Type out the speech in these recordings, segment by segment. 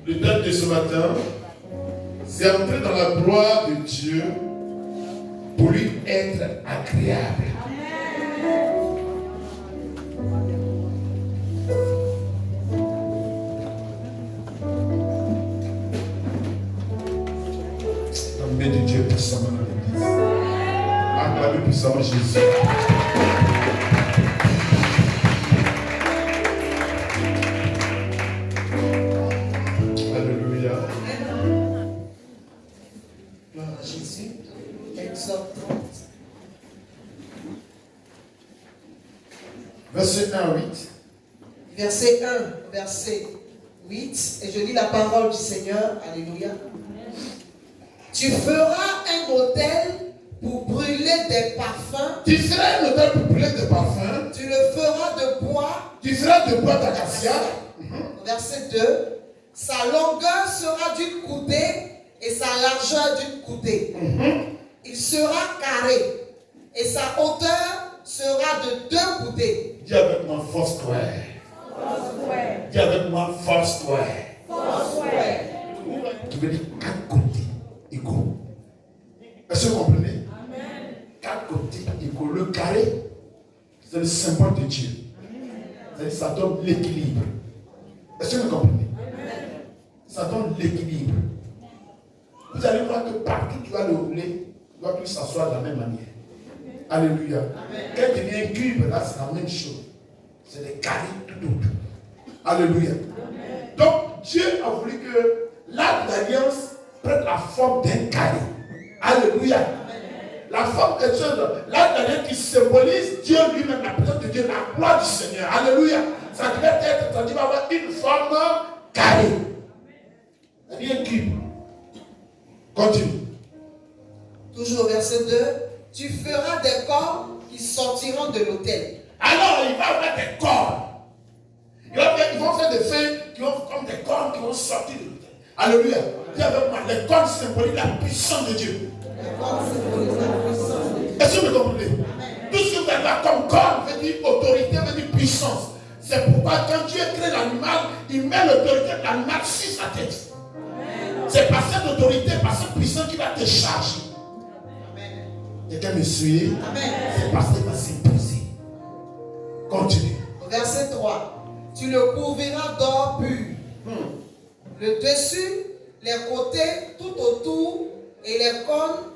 le thème de ce matin, c'est entrer dans la gloire de Dieu pour lui être agréable. L'homme de Dieu puissamment dans l'église. Acclamez puissamment Jésus. Alléluia. Gloire à Jésus. Exode 30. Verset 1 à 8. Verset 1, verset 8. Et je lis la parole du Seigneur. Alléluia. Tu feras un autel pour brûler des parfums. Tu feras un autel pour brûler des parfums. Tu le feras de bois. Tu feras de bois d'acacia. Verset 2. Sa longueur sera d'une coudée et sa largeur d'une coudée. Il sera carré et sa hauteur sera de 2 coudées. Dis avec moi Foursquare. Dis avec moi Foursquare. Qui veut dire 4 côtés égaux. Est-ce que vous comprenez? 4 côtés égaux. Le carré, c'est le symbole de Dieu. C'est-à-dire ça donne l'équilibre. Est-ce que vous comprenez? Ça donne l'équilibre. Vous allez voir que partout tu vas le rouler, il doit plus s'asseoir de la même manière. Alléluia. Quand il devient un cube, là c'est la même chose. C'est des carrés tout autour. Alléluia. Donc Dieu a voulu que l'arche d'alliance prenne la forme d'un carré. Alléluia. La forme de Dieu, l'arche d'alliance qui symbolise Dieu lui-même, la présence de Dieu, la gloire du Seigneur. Alléluia. Ça devait être, ça devait avoir une forme carrée. C'est un cube. Continue. Toujours verset 2. Tu feras des corps qui sortiront de l'autel. Alors il va avoir des corps. Ils vont faire des feuilles qui vont comme des corps qui vont sortir de l'autel. Alléluia. Dis avec moi, les corps symbolisent la puissance de Dieu. Est-ce que vous comprenez? Tout ce que vous avez là comme corps veut dire autorité, veut dire puissance. C'est pourquoi quand Dieu crée l'animal, il met l'autorité de l'animal sur sa tête. C'est par cette autorité, par cette puissance qu'il va te charger. Quelqu'un me suit? C'est parce qu'il va s'imposer. Continue. Verset 3. Tu le couvriras d'or pur. Le dessus, les côtés, tout autour et les cônes,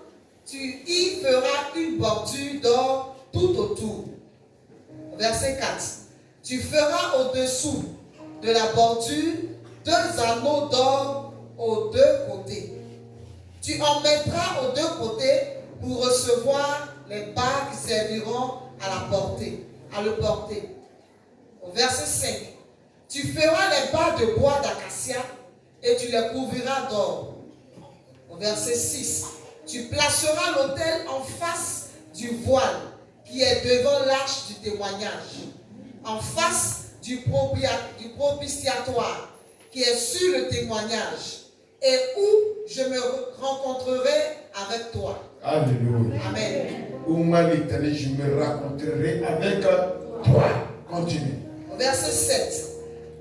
tu y feras une bordure d'or tout autour. Verset 4. Tu feras au-dessous de la bordure 2 anneaux d'or aux 2 côtés. Tu en mettras aux 2 côtés pour recevoir les bas qui serviront à le porter. Au verset 5. Tu feras les bas de bois d'acacia et tu les couvriras d'or. Au verset 6. Tu placeras l'autel en face du voile qui est devant l'arche du témoignage, en face du propitiatoire qui est sur le témoignage et où je me rencontrerai avec toi. Alléluia. Amen. Où moi l'Éternel, je me rencontrerai avec toi. Continue. Verset 7.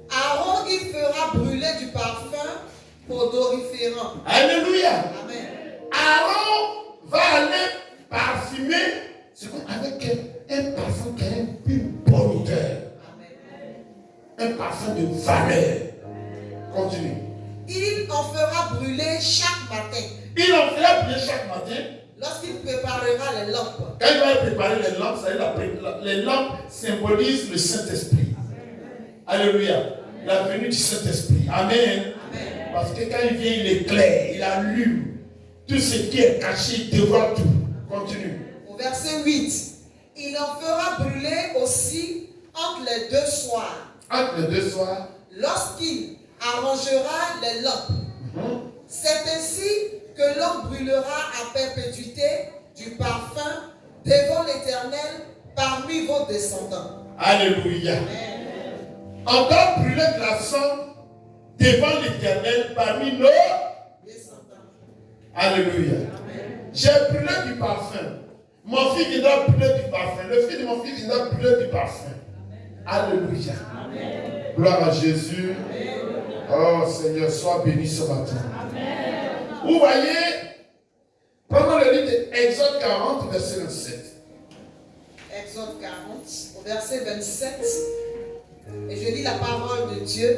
Aaron y fera brûler du parfum odoriférant. Alléluia. Amen. Aaron va aller parfumer avec un parfum qui a une bonne odeur. Un parfum de valeur. Continue. Il en fera brûler chaque matin. Il en fera brûler chaque matin. Lorsqu'il préparera les lampes. Quand il va préparer les lampes, ça veut dire les lampes symbolisent le Saint-Esprit. Alléluia. La venue du Saint-Esprit. Amen. Amen. Parce que quand il vient, il éclaire, il allume. Tout ce qui est caché, il dévoile tout. Continue. Au verset 8. Il en fera brûler aussi entre les 2 soirs. Entre les 2 soirs. Lorsqu'il arrangera les lampes. C'est ainsi que l'homme brûlera à perpétuité du parfum devant l'Éternel parmi vos descendants. Alléluia. On doit brûler de la sang devant l'Éternel parmi nos Descendants. Alléluia. J'ai brûlé du parfum. Mon fils il doit brûler du parfum. Le fils de mon fils il doit brûler du parfum. Alléluia. Gloire à Jésus. Oh Seigneur, sois béni ce matin. Amen. Vous voyez, prenons le livre d'Exode 40, verset 27. Exode 40, au verset 27. Et je lis la parole de Dieu.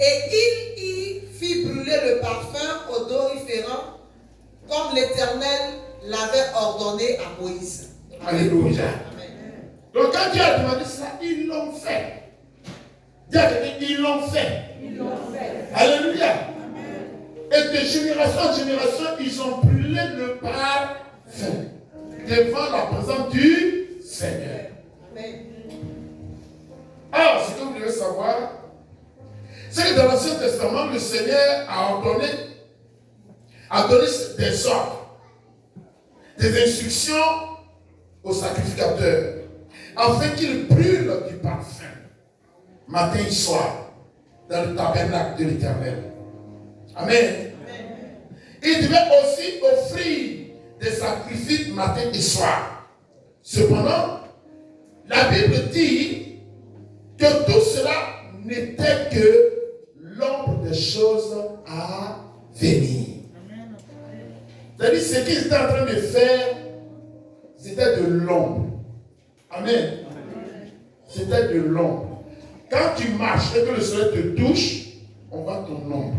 Et il y fit brûler le parfum odoriférant, comme l'Éternel l'avait ordonné à Moïse. Alléluia. Amen. Donc quand Dieu a demandé cela, ils l'ont fait. Dieu a dit, ils l'ont fait. Ils l'ont fait. Alléluia. Amen. Et de génération en génération, ils ont brûlé le parfum devant la présence du Seigneur. Amen. Alors, ce que vous devez savoir, c'est que dans l'Ancien Testament, le Seigneur a donné des ordres, des instructions aux sacrificateurs, afin qu'ils brûlent du parfum, matin et soir, dans le tabernacle de l'Éternel. Amen. Ils devaient aussi offrir des sacrifices matin et soir. Cependant, la Bible dit que tout cela n'était que l'ombre des choses à venir. C'est-à-dire, ce qu'ils étaient en train de faire, c'était de l'ombre. Amen. C'était de l'ombre. Quand tu marches et que le soleil te touche, on voit ton ombre.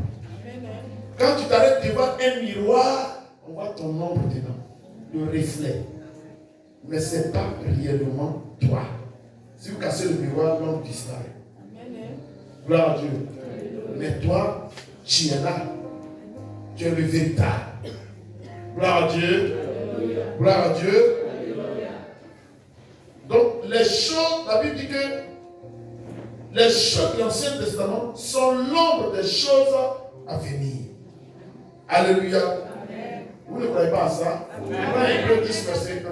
Quand tu t'arrêtes devant un miroir, on voit ton ombre dedans, le reflet. Mais ce n'est pas réellement toi. Si vous cassez le miroir, l'ombre disparaît. Gloire à Dieu. Mais toi, tu es là. Tu es le véritable. Gloire à Dieu. Gloire à Dieu. Donc, les choses, la Bible dit que les choses de l'Ancien Testament sont l'ombre des choses à venir. Alléluia. Amen. Vous ne croyez pas à ça? Hébreux 10, verset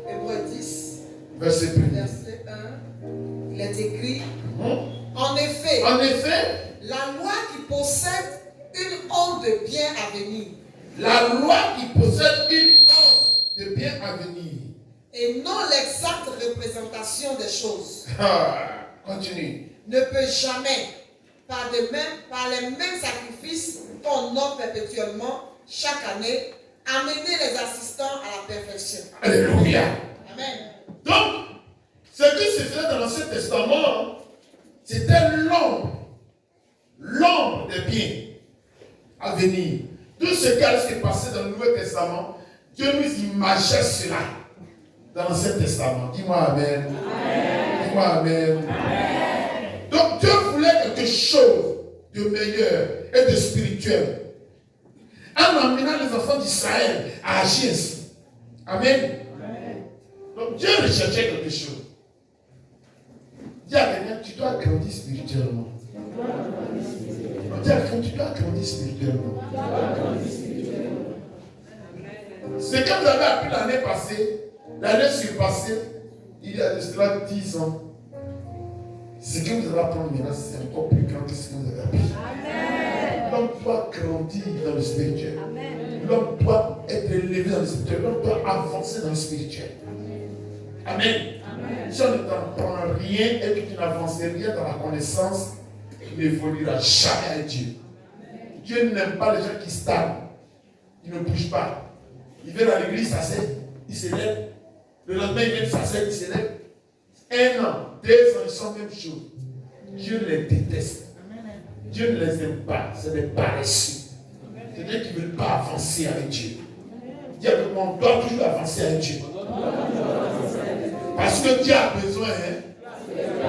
1. Hébreux 10, verset 1. Il est écrit, en effet, la loi qui possède une honte de bien à venir. La loi qui possède une honte de bien à venir. Et non l'exacte représentation des choses. Continue. Ne peut jamais, par les mêmes sacrifices qu'on offre perpétuellement chaque année, amener les assistants à la perfection. Alléluia. Amen. Donc, ce qui se faisait dans l'Ancien Testament, c'était l'ombre des biens à venir. Tout ce qui allait se passer dans le Nouveau Testament, Dieu nous imageait cela dans l'Ancien Testament. Dis-moi Amen. Amen. Dis-moi Amen. Amen. Donc Dieu voulait quelque chose de meilleur et de spirituel, en amenant les enfants d'Israël à agir ainsi. Amen. Amen. Donc Dieu recherchait quelque chose. Dis à quelqu'un, tu dois grandir spirituellement. Dis à quelqu'un, tu dois grandir spirituellement. Ce que vous avez appris l'année passée, l'année surpassée, il y a de cela 10 ans. Ce que vous allez apprendre maintenant, c'est encore plus grand que ce que vous avez appris. L'homme doit grandir dans le spirituel. L'homme doit être élevé dans le spirituel. L'homme doit avancer dans le spirituel. Amen. Si on ne t'apprend rien et que tu n'avances rien dans la connaissance, tu n'évolueras jamais avec Dieu. Dieu n'aime pas les gens qui stagnent. Ils ne bougent pas. Ils viennent à l'église, ça s'aide, ils s'élèvent. Le lendemain, ils viennent, ça s'aide, ils s'élèvent. 1 an, 2 ans, ils sont même chauds. Dieu les déteste. Dieu ne les aime pas. C'est des paresseux. C'est des gens qui ne veulent pas avancer avec Dieu. Dis avec moi, on doit toujours avancer avec Dieu. Parce que Dieu a besoin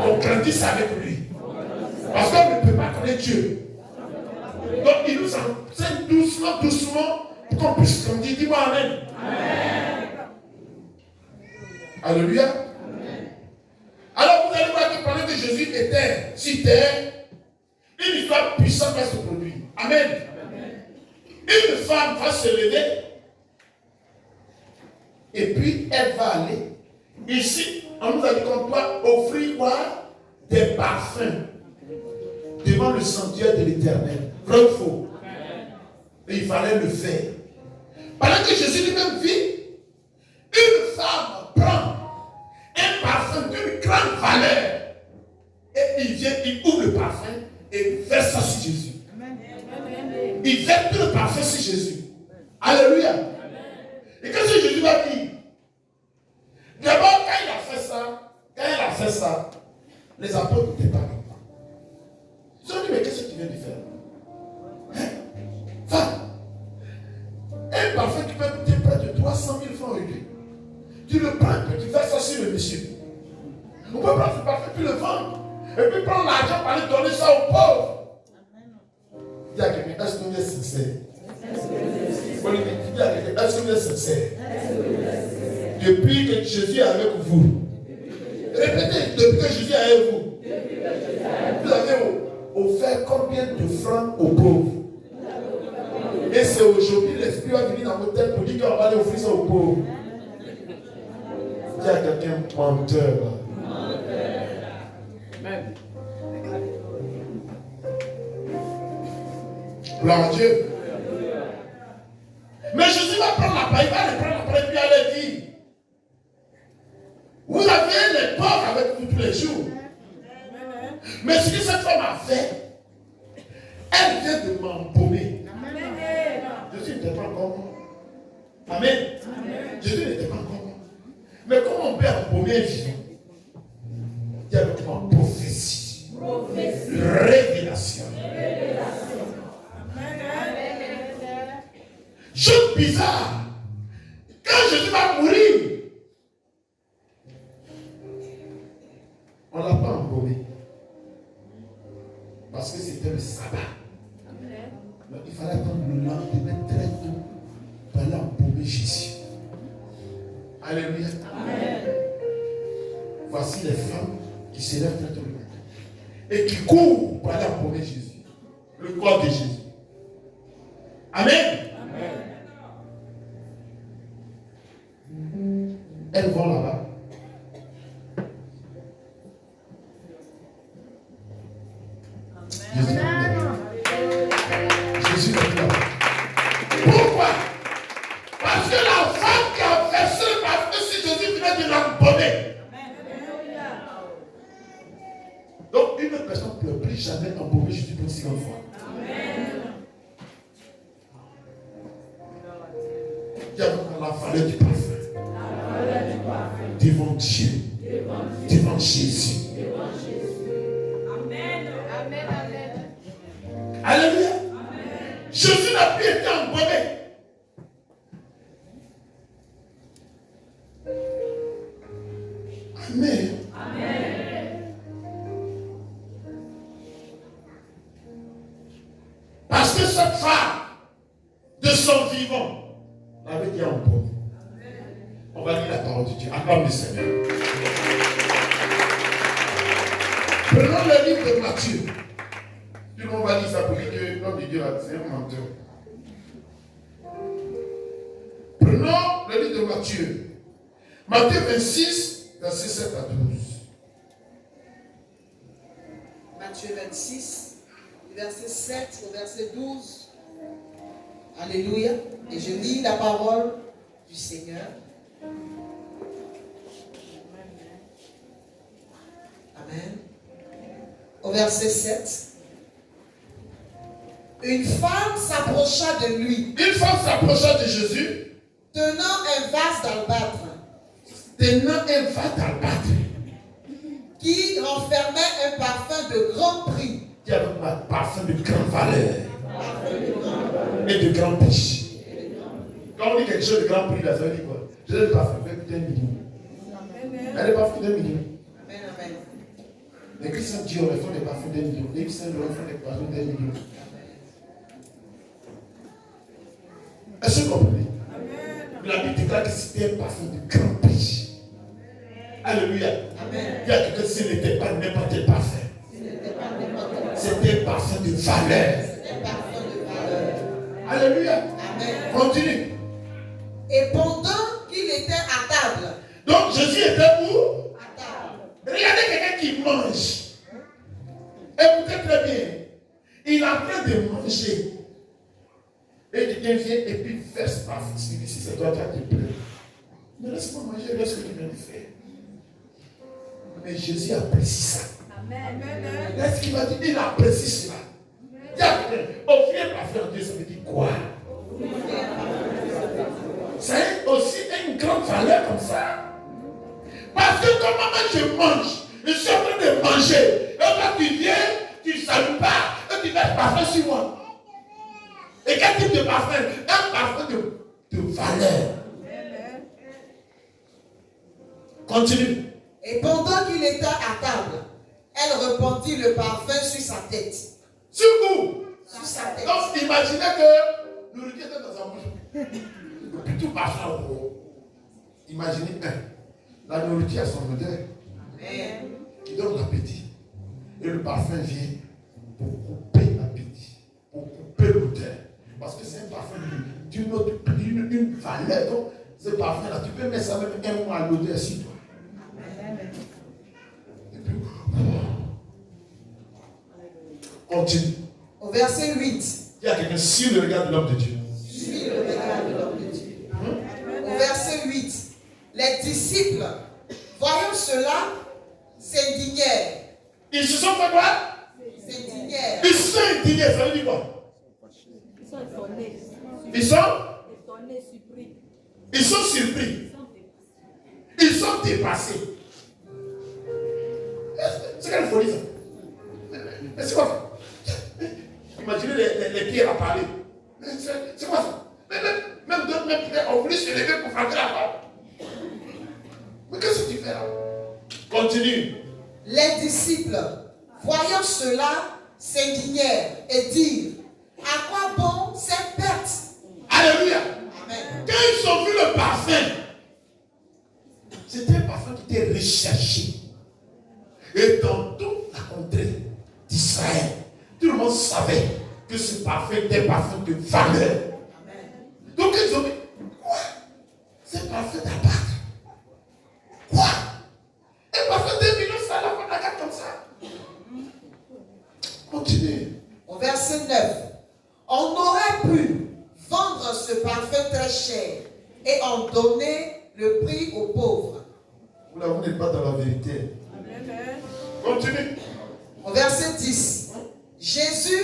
qu'on grandisse avec lui. Parce qu'on ne peut pas connaître Dieu. Donc il nous enseigne doucement, doucement, pour qu'on puisse grandir. Dis-moi Amen. Amen. Alléluia. Amen. Alors vous allez voir que pendant que Jésus était sur terre, une histoire puissante va se produire. Amen. Amen. Une femme va se lever et puis elle va aller. Ici, on nous a dit qu'on doit offrir quoi? Des parfums devant le sanctuaire de l'Éternel. Vrai ou faux? Et il fallait le faire. Pendant que Jésus lui-même vit, une femme prend un parfum grande valeur. Et il vient, il ouvre le parfum et verse ça sur Jésus. Il verse tout le parfum sur Jésus. Alléluia. Et qu'est-ce que Jésus va dire? D'abord, quand il a fait ça, les apôtres n'étaient pas contents. Ils ont dit, mais qu'est-ce que tu viens de faire? Va. Un parfum qui peut coûter près de 300 000 francs aujourd'hui. Tu le prends, tu verses ça sur le monsieur. On peut prendre ce parfum, puis le vendre. Et puis prendre l'argent pour aller donner ça aux pauvres. Il y a quelqu'un, est-ce que vous êtes sincère? Est-ce que vous êtes sincère? Depuis que Jésus est avec vous. Répétez, depuis que Jésus est avec vous. Vous avez offert combien de francs aux pauvres? Et c'est aujourd'hui l'Esprit va venir dans vos têtes pour dire qu'on va aller offrir ça aux pauvres. Il y a quelqu'un menteur. Amen. Gloire à Dieu. Mais Jésus va prendre la paille, il va le prendre après, puis aller dire, vous avez les pauvres avec vous tous les jours. Mais ce que cette femme a fait, elle vient de m'embaumer. Jésus n'était pas encore mort. Amen. Jésus n'était pas encore mort. Mais comment on peut embaumer un vivant? Il y a le point prophétie. Révélation. Chose bizarre. Quand Jésus va mourir, on ne l'a pas embaumé. Parce que c'était le sabbat. Donc, il fallait attendre le lendemain très tôt pour aller embaumer Jésus. Alléluia. Amen. Voici les femmes qui se lèvent très tôt le matin et qui courent pour aller embaumer Jésus. Le corps de Jésus. Amen. Elles vont là-bas. Jésus est là. Pourquoi? Parce que la femme qui a versé le parfum si Jésus venait de l'embaumer. Donc une personne ne peut plus jamais embaumer Jésus pour une seconde fois. Il y a la valeur du parfum. Devant Dieu, devant Jésus. Amen. Alléluia. Jésus n'a plus été embaumé. Amen. Parce que cette femme, de son vivant, avait été embaumée. On va lire la parole de Dieu. Acclame le Seigneur. Prenons le livre de Matthieu. Puis on va lire ça pour dire que l'homme de Dieu c'est un menteur. Prenons le livre de Matthieu. Matthieu 26, verset 7 à 12. Matthieu 26, verset 7 au verset 12. Alléluia. Et je lis la parole du Seigneur. Amen. Au verset 7. Une femme s'approcha de lui. Une femme s'approcha de Jésus. Tenant un vase d'albâtre. Qui renfermait un parfum de grand prix. Qui avait un parfum de grande valeur. Et de grand prix. Quand on dit quelque chose de grand prix, là, ça veut dire quoi? Je donne le parfum de 1 million. Elle n'est pas parfum de 1 million. Amen. Les chrétiens disent on font des parfums d'1 million. Les chrétiens font des parfums d'1 million. Est-ce que vous comprenez? La Bible déclare que c'était un parfum de grand prix. Alléluia. Amen. Il y a quelqu'un qui n'était pas n'importe quel parfum. C'était un parfum de valeur. Alléluia. Amen. Continue. Et pendant qu'il était à table. Donc Jésus était où? À table. Regardez quelqu'un qui mange. Écoutez très bien. Il est en train de manger. Et quelqu'un vient et puis verse parfum. Si c'est toi qui as te plaît. Mais laisse-moi manger, laisse ce que tu viens de faire. Mais Jésus apprécie ça. Amen. Est-ce qu'il m'a dit, il apprécie cela. Offrir un parfum à Dieu, ça veut dire quoi? C'est aussi une grande valeur comme ça. Parce que quand maman je mange, je suis en train de manger. Et quand tu viens, tu ne salues pas, et tu mets parfum sur moi. Et quel type de parfum? Un parfum de valeur. Continue. Et pendant qu'il était à table, elle répandit le parfum sur sa tête. Sur où? Sur sa tête. Donc imaginez que le nourriture était dans sa bouche. Et puis tout parfum au haut. Imaginez la nourriture a son odeur. Amen. Qui donne l'appétit. Et le parfum vient pour couper l'appétit, pour couper l'odeur. Parce que c'est un parfum d'une autre, d'une valeur. Donc, ce parfum-là, tu peux mettre ça même un mois à l'odeur sur toi. Et puis, continue. Au verset 8. Il y a quelqu'un sur le regard de l'homme de Dieu. Suis le regard de l'homme de Dieu. Au verset 8. Les disciples, voyant cela, s'indignèrent. Ils se sont fait quoi? S'indignèrent. Ils se sont indignés, ça veut dire quoi? Ils sont étonnés. Ils sont Étonnés, surpris. Ils sont surpris. Ils sont dépassés. C'est quelle folie ça? Mais c'est quoi ça? Imaginez les pierres à parler. C'est quoi ça? Même d'autres ont voulu se lever pour frapper la femme. Mais qu'est-ce que tu fais là? Continue. Les disciples, voyant cela, s'indignèrent et dirent, à quoi bon cette perte? Alléluia. Amen. Quand ils ont vu le parfum, c'était un parfum qui était recherché. Et dans toute la contrée d'Israël, tout le monde savait que ce parfum était un parfum de valeur. Amen. Donc ils ont dit, quoi? C'est parfum d'abattre. Quoi? Un parfum de 2 millions, ça la femme la garde comme ça. Continue. Au verset 9. On aurait pu vendre ce parfum très cher et en donner le prix aux pauvres. Vous n'êtes pas dans la vérité. Continue. Au verset 10. Jésus,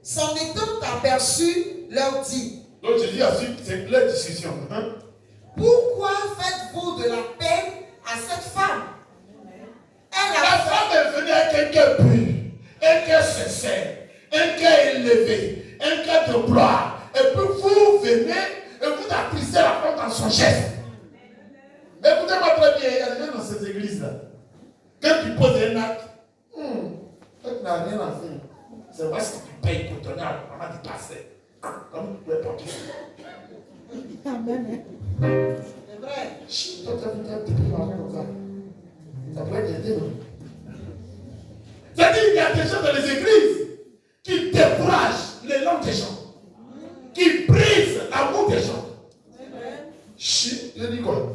s'en étant aperçu, leur dit, Donc Jésus a su, c'est leur discussion. Hein? pourquoi faites-vous de la peine à cette femme? Elle La a femme est venue avec un cœur pur, un cœur sincère, un cœur élevé, un cœur de gloire. Et puis vous venez et vous attrisez la femme dans son geste. Écoutez-moi très bien, il y a des gens dans cette église-là. Quand tu poses un acte, tu n'as rien à faire. C'est parce que tu payes pour donner à la maman du pasteur. Comme tu pouvais porter ça. Amen. C'est vrai. Chut, toi, tu as vu un petit peu parler comme ça. Ça pourrait t'aider, non? C'est-à-dire qu'il y a des gens dans les églises qui découragent l'élan des gens, qui brisent l'amour des gens. Chut, je dis quoi?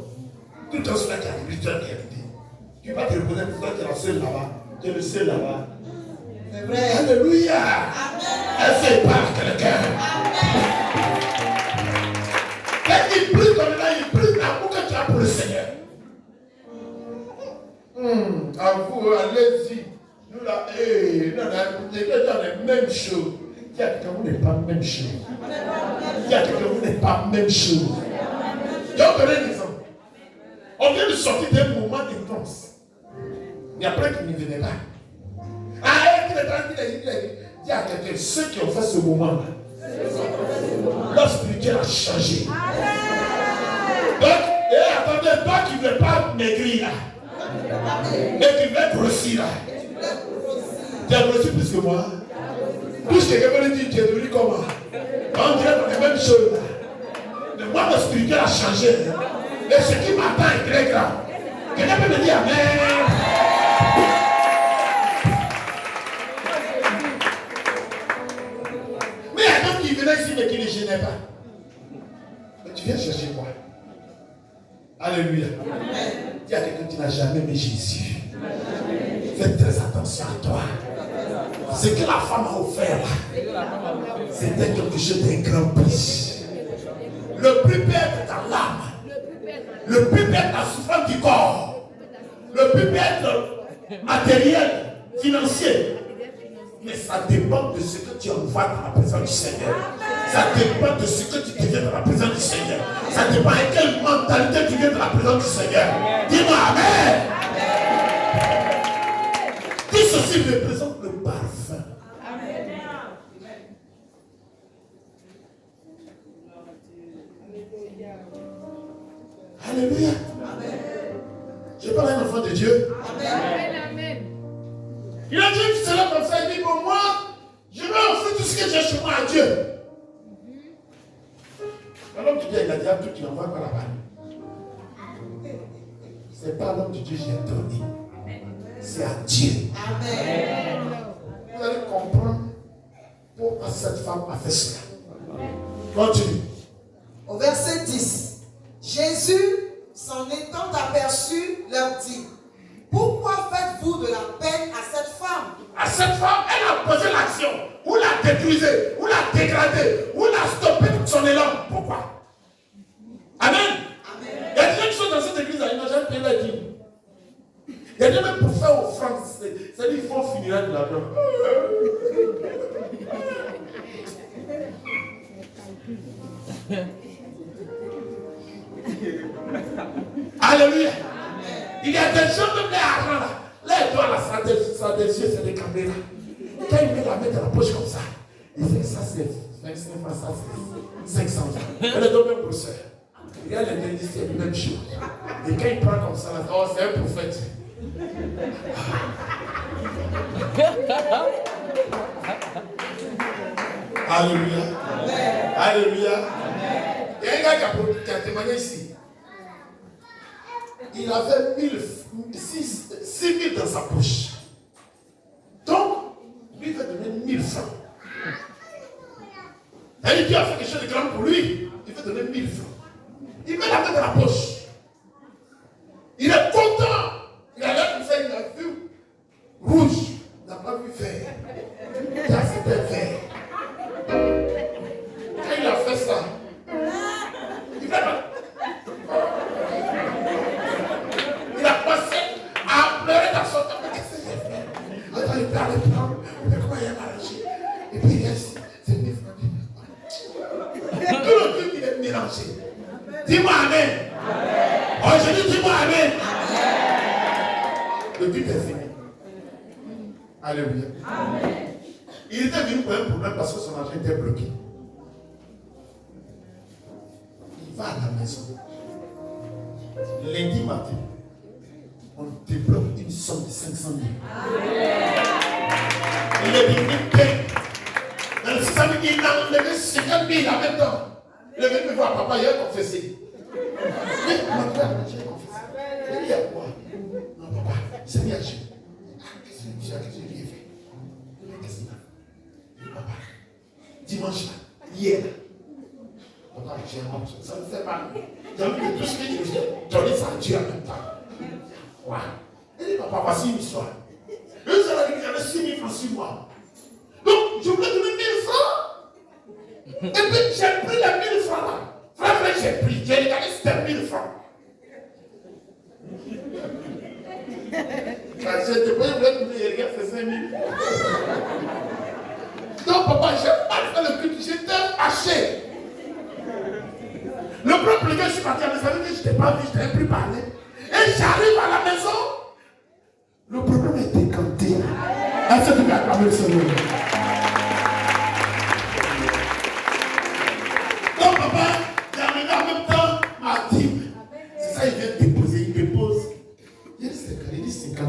Tout un cela qui a dit, tu as dit. Tu ne vas pas te reposer pour toi, tu es la seule là-bas. Tu es le seul là-bas. C'est vrai. Alléluia. Amen. Elle fait par quelqu'un. Quand il brise ton élan, il brise l'amour que tu as pour le Seigneur. À vous, allez-y. Nous là, les gars dans les mêmes choses. Il y a quelqu'un qui n'est pas la même chose. Il y a quelqu'un qui n'est pas la même chose. Je vais vous donner un exemple. On vient de sortir d'un moment d'intense. Mais après qu'il ne venait pas. Ah, il est tranquille, il a dit à quelqu'un, ceux qui ont fait ce moment-là, leur spirituel a changé. Donc, et attendez, toi qui ne veux pas maigrir là, et tu veux grossir là, tu as grossi plus que moi. Tout ce que quelqu'un me dit, tu es devenu comment? On dirait dans les mêmes choses là. Mais moi, mon spirituel a changé. Et ce qui m'attend est très grave. Quelqu'un peut me dire Amen. Mais il y a d'autres qui venaient ici mais qui ne gênaient pas. Mais tu viens chercher quoi? Alléluia. Dis à quelqu'un qui n'a jamais aimé Jésus. Fais très attention à toi. Ce que la femme a offert là, c'était quelque chose d'un grand prix. Le plus peut être dans l'âme. Le plus peut être la souffrance du corps. Le plus peut être matériel, financier. Mais ça dépend de ce que tu envoies dans la présence du Seigneur. Ça dépend de ce que tu deviens dans la présence du Seigneur. Ça dépend de quelle mentalité tu viens dans la présence du Seigneur. Dis-moi Amen. Tout ceci représente le parfum. Alléluia. Je parle à un enfant de Dieu. Amen. Il a dit que c'est là comme ça. Il dit pour moi, je vais offrir tout ce que j'ai chez moi à Dieu. L'homme de Dieu, il a dit à tout, tu n'envoies pas là-bas. C'est pas l'homme de Dieu que j'ai donné. C'est à Dieu. Amen. Vous allez comprendre pourquoi cette femme a fait cela. Continue. Au verset 10, Jésus, s'en étant aperçu, leur dit: pourquoi faites-vous de la peine à cette femme? À cette femme, elle a posé l'action. Ou la détruisez, ou la dégradez, ou la stoppez de son élan. Pourquoi? Amen. Il y a des gens qui sont dans cette église, ils n'ont jamais payé la dîme. Il y a des gens même pour faire offrande, c'est-à-dire qu'ils font finir de l'argent. Alléluia. Il y a des gens même les argent là. Là, ils doivent ça des yeux, c'est des caméras. Quand il met la main dans la poche comme ça, il fait ça, c'est 25 francs, ça c'est 500 francs. Elle est dans le même professeur. Il y a l'indemnité, c'est la même chose. Et quand il prend comme ça, là, oh, c'est un prophète. Alléluia. Alléluia. Il y a un gars qui a témoigné ici. Il avait 6 000 dans sa poche. Donc, lui va donner 1000 francs. Et Dieu a fait quelque chose de grand pour lui. Il va donner 1000 francs. Il met la main dans la poche. Il est content. Il a l'air comme ça, il a vu rouge. Il n'a pas vu vert. Il a fait vert. Quand il a fait ça, il a passé à pleurer dans son temps. Mais qu'est-ce que j'ai fait? Attends, il peut aller prendre. Mais comment il a arrangé? Et puis il est ici. C'est 1000 francs. Tout le truc, il est mélangé. Dis-moi Amen. Oh, je dis dis-moi Amen. Le but est fini. Alléluia. Il était venu pour un problème parce que son argent était bloqué. Il va à la maison. Lundi matin, on débloque une somme de 500 000. Il est venu payer. Dans le 600 000, il a enlevé 50 000 en même temps. Il est venu me voir, papa, il a confessé. Oui, mon frère, j'ai confessé. Il dit à quoi? Non, papa, c'est bien cher. Qu'est-ce que j'ai bien fait? Qu'est-ce qu'il a fait? Papa, dimanche là, hier, papa, j'ai un morceau, ça me fait mal. J'ai envie de tout ce que je fais, donner ça à Dieu en même temps. Ouais. Il dit, papa, voici une histoire. Eux, ça a dit qu'il y avait 6 000 francs sur moi. Donc, je voulais donner 1000 francs. Et puis, j'ai pris les 1000 francs là. Frère, j'ai pris, j'ai regardé, c'était 1000 francs. Quand j'étais pas, je voulais donner, il regarde, c'est 5 000. Donc, papa, j'ai pas fait le culte, j'étais haché. Le propre gars, je suis parti à la maison, je n'étais pas vu, je n'avais plus parlé. Et j'arrive à la maison. Le problème est décanté. Est-ce que tu peux acclamer le Seigneur? Donc, papa, j'ai amené en même temps ma dîme. C'est ça, il vient déposer, il dépose. Il dit 50 000.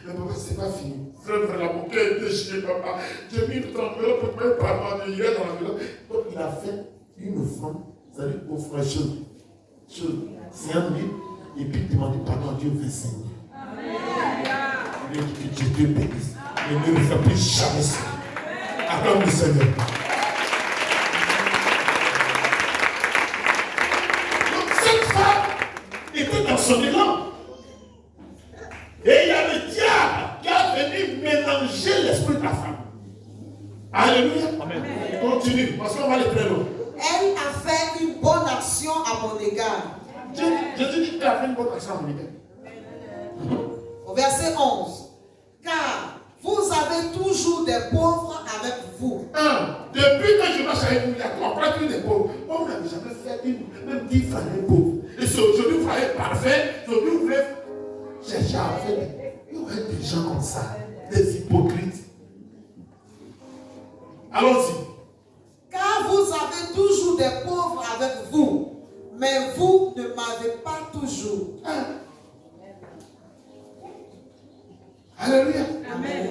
Mais papa, c'est pas fini. Frère, la mon cœur est déchiré, papa. J'ai mis une enveloppe pour même pas mal de hier dans l'enveloppe. Donc, il a fait une offrande. C'est-à-dire offre chose, 50 000, et puis demander pardon à Dieu 25 000. Il dit que Dieu te bénisse. Et ne le fais plus jamais ça. Acclame le Seigneur. Donc cette femme était dans son élan. Et il y a le diable qui a venu mélanger l'esprit de la femme. Alléluia. Amen. Continue, parce qu'on va aller très loin. Elle a fait une bonne action à mon égard. Jésus dit qu'elle a fait une bonne action à mon égard. Au verset 11. des pauvres avec vous. Depuis que je marche avec vous, il y a encore plus de pauvres. Moi, vous n'avez jamais fait même 10 francs les pauvres. Et si aujourd'hui vous fallait parfait, aujourd'hui vous voulez chercher à faire. Il y aurait des gens comme ça, des hypocrites. Allons-y. Car vous avez toujours des pauvres avec vous, mais vous ne m'avez pas toujours. Alléluia. Amen.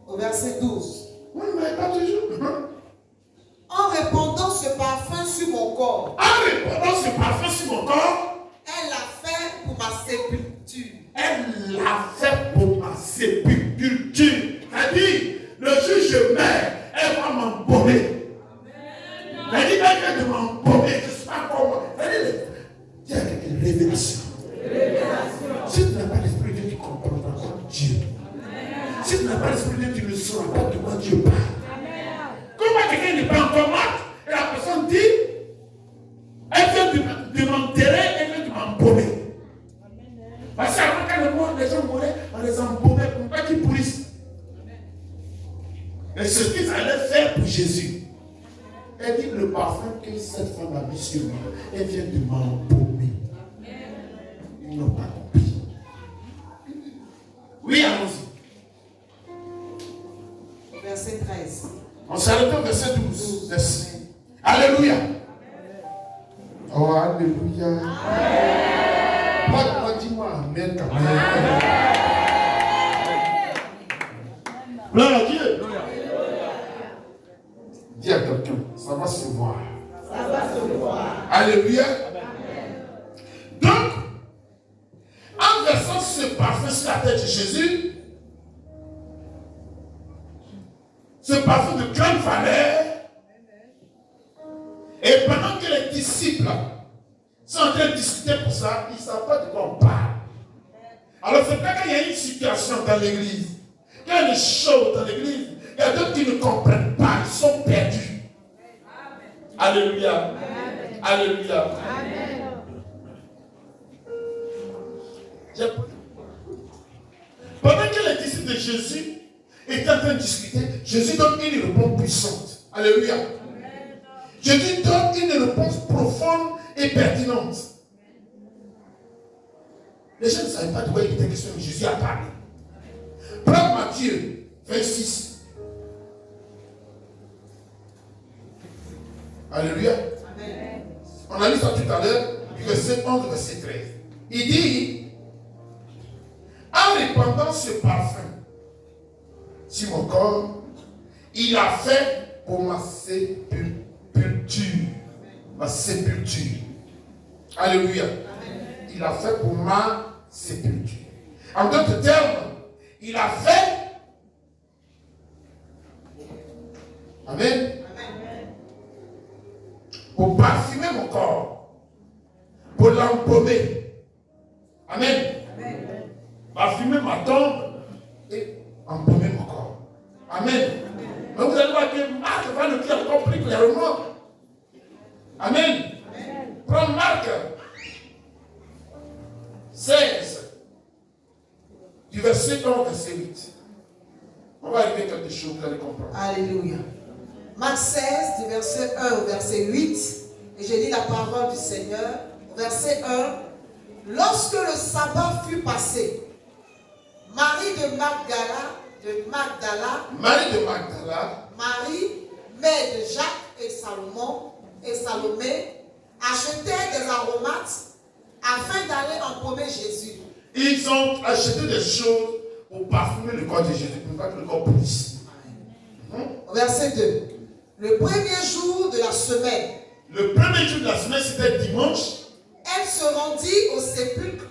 Au verset 12. Vous ne m'avez pas toujours. En répandant ce parfum sur mon corps, En répandant ce parfum sur mon corps, elle l'a fait pour ma sépulture. elle l'a fait pour ma sépulture. C'est-à-dire, le jour où je meurs, elle va m'embaumer. C'est-à-dire, elle vient de m'embaumer. Je ne suis pas comme moi. C'est-à-dire, il y a une révélation. Si tu n'as pas l'esprit de Dieu, tu ne comprendras pas Dieu. Si tu n'as pas l'esprit de Dieu, tu ne sauras pas de quoi Dieu parle. Comment quelqu'un n'est pas encore mort et la personne dit, elle vient de m'enterrer, elle vient de m'embaumer. Parce qu'avant, quand les gens mouraient, on les embaumait pour pas qu'ils pourrissent. Et ce qu'ils allaient faire pour Jésus, elle dit le parfum que cette femme a mis sur moi, elle vient de m'embaumer. Ils n'ont pas compris. Oui, allons-y. Verset 13. On s'arrête au verset 12. Merci. Alléluia. Oh, alléluia. Moi, dis-moi amen quand même. Gloire à Dieu. Dis à quelqu'un, ça va se voir. Ça va se voir. Alléluia. Donc, en versant ce parfum sur la tête de Jésus, ce parfum de grande valeur, et pendant que les disciples sont en train de discuter pour ça, ils ne savent pas de quoi on parle. Alors c'est pas qu'il y a une situation dans l'église, qu'il y a une chose dans l'église, il y a d'autres qui ne comprennent pas, ils sont perdus. Alléluia. Alléluia. Pendant que les disciples de Jésus étaient en train de discuter, Jésus donne une réponse puissante. Alléluia. Jésus donne une réponse profonde et pertinente. Les gens ne savaient pas de quoi il était question, mais Jésus a parlé. Prends Matthieu 26. Alléluia. Amen. On a lu ça tout à l'heure, du verset 11 au verset 13. Il dit, en répandant ce parfum sur mon corps, il a fait pour ma sépulture. Ma sépulture. Alléluia. Il a fait pour ma sépulture. En d'autres termes, il a fait. Amen. Pour parfumer mon corps. Pour l'embaumer. Amen. Parfumer ma tombe et embaumer mon corps. Amen. Mais vous allez voir que Marc va le dire encore plus clairement. Amen. Prends Marc 16, du verset 1 au verset 8. On va arriver à quelque chose, vous allez comprendre. Alléluia. Marc 16, du verset 1 au verset 8. Et je lis la parole du Seigneur. Verset 1. Lorsque le sabbat fut passé, Marie de Magdala, Marie, mère de Jacques et Salomé, achetaient des aromates afin d'aller embaumer Jésus. Ils ont acheté des choses pour parfumer le corps de Jésus, pour pas que le corps pourrisse. Verset 2. Le premier jour de la semaine, le premier jour de la semaine, c'était dimanche. Elle se rendit au sépulcre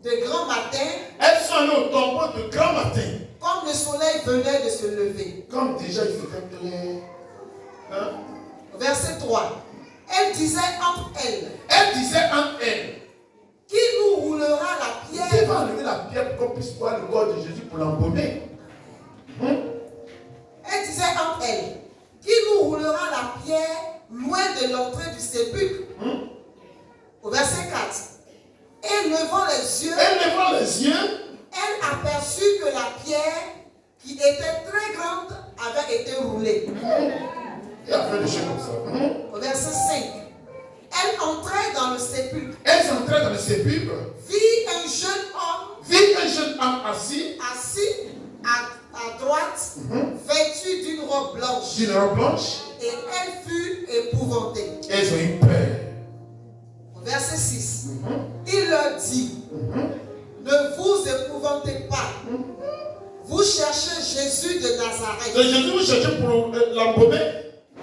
de grand matin. Elles sont allées au tombeau de grand matin. Comme le soleil venait de se lever. Comme déjà il faisait clair. Hein? Verset 3. Elle disait entre elles. Qui nous roulera la pierre? Qui va enlever la pierre pour qu'on puisse voir le corps de Jésus pour l'embaumer? Elle disait entre elles. Qui nous roulera la pierre loin de l'entrée du sépulcre? Au verset 4. Et levant les yeux, elle aperçut que la pierre, qui était très grande, avait été roulée. Il a fait des choses comme ça. Au verset 5. Elle entrait dans le sépulcre. Elle entrait dans le sépulcre. Vit un jeune Homme assis. assis à droite, vêtu d'une robe blanche. Et elle fut épouvantée. Elles ont eu peur. Au verset 6. Il leur dit, ne vous épouvantez pas. Vous cherchez Jésus de Nazareth. C'est Jésus vous cherchez pour l'embaumer.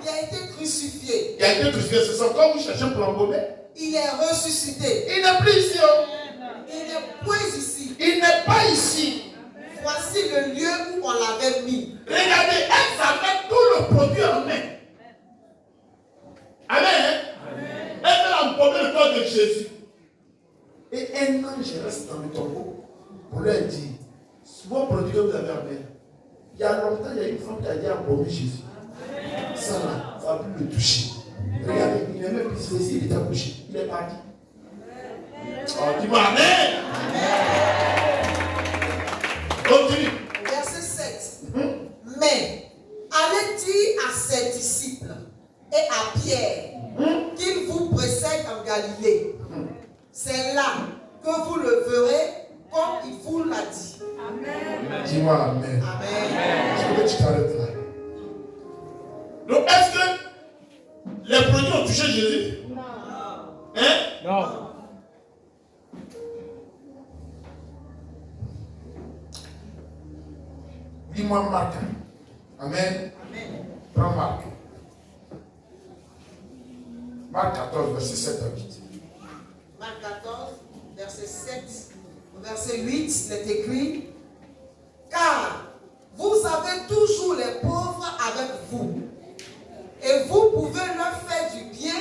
Il a été crucifié. C'est ça quand vous cherchez pour l'embaumer. Il est ressuscité. Il n'est plus ici. Il n'est point ici. Il n'est pas ici. Voici le lieu où on l'avait mis. Regardez, elle savait tout le produit en main. Amen. Elle veut embaumer le corps de Jésus. Et un ange reste dans le tombeau pour leur dire, vos produits que vous avez en main. Il y a longtemps, il y a une femme qui a dit embaumer Jésus. Ça là, ça va plus le toucher. Regardez, il n'est même plus ici, il est accouché. Il est parti. Oh, dis-moi Amen. Continue. Verset 7. Mais allez dire à ses disciples et à Pierre qu'il vous précède en Galilée. C'est là que vous le verrez comme il vous l'a dit. Amen. Dis-moi Amen. Amen. Je veux que tu t'arrêtes là. Donc, est-ce que les produits ont touché Jésus? Non. Hein? Non. Dis-moi Marc. Amen. Amen. Prends Marc. Marc 14, verset 7 à 8. Marc 14, verset 7. Au verset 8, il est écrit, car vous avez toujours les pauvres avec vous. Et vous pouvez leur faire du bien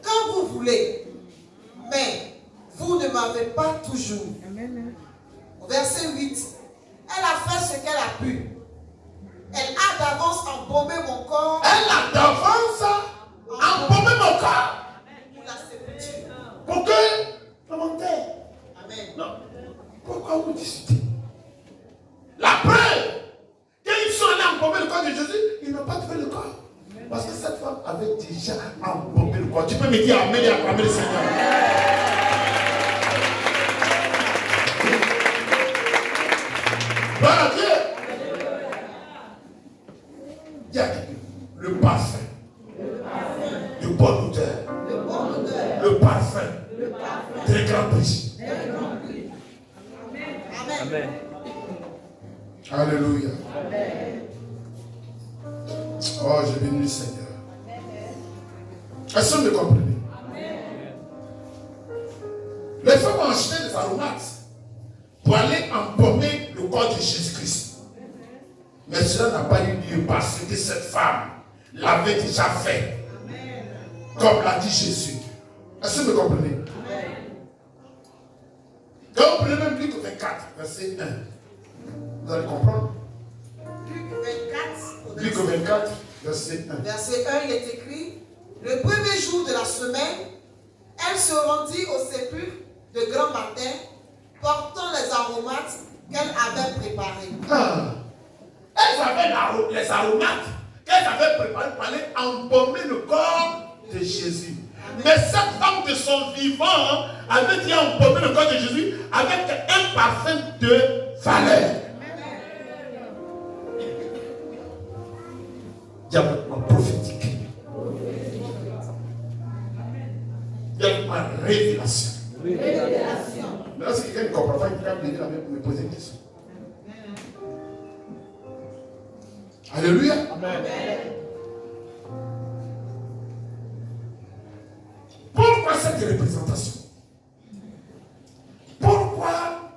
quand vous voulez. Mais vous ne m'avez pas toujours. Au verset 8, elle a fait ce qu'elle a pu. Elle a d'avance embaumé mon corps. Elle a d'avance embaumé mon corps. Pour la sépulture. Pour que commentaire. Amen. Non. Pourquoi vous discutez? La preuve qu'ils sont allés embaumer le corps de Jésus, ils n'ont pas trouvé le corps. Parce que cette femme avait déjà embaumé le corps. Tu peux me dire Amen et acclamer le Seigneur. Gloire à Dieu. Dis à quelqu'un, le parfum. De bonne odeur. Le parfum. Très grand prix. Amen. Amen. Alléluia. Oh, j'ai béni le Seigneur. Est-ce que vous me comprenez? Les femmes ont acheté des aromates pour aller embaumer le corps de Jésus-Christ. Mais cela n'a pas eu lieu parce que cette femme l'avait déjà fait. Comme l'a dit Jésus. Est-ce que vous me comprenez? Quand vous prenez même Luc 24, verset 1, vous allez comprendre. Luc 24, verset 1. Verset 1, il est écrit, le premier jour de la semaine, elle se rendit au sépulcre de grand matin, portant les aromates qu'elle avait préparés. Ah. Elles avaient les aromates qu'elles avaient préparés pour aller embaumer le corps de Jésus. Amen. Mais cette femme de son vivant avait dit embaumer le corps de Jésus avec un parfum de valeur. Diablement prophétique. Diablement révélation. Maintenant, si quelqu'un ne comprend pas, il peut venir la même pour me poser une question. Alléluia. Amen. Pourquoi cette représentation? Pourquoi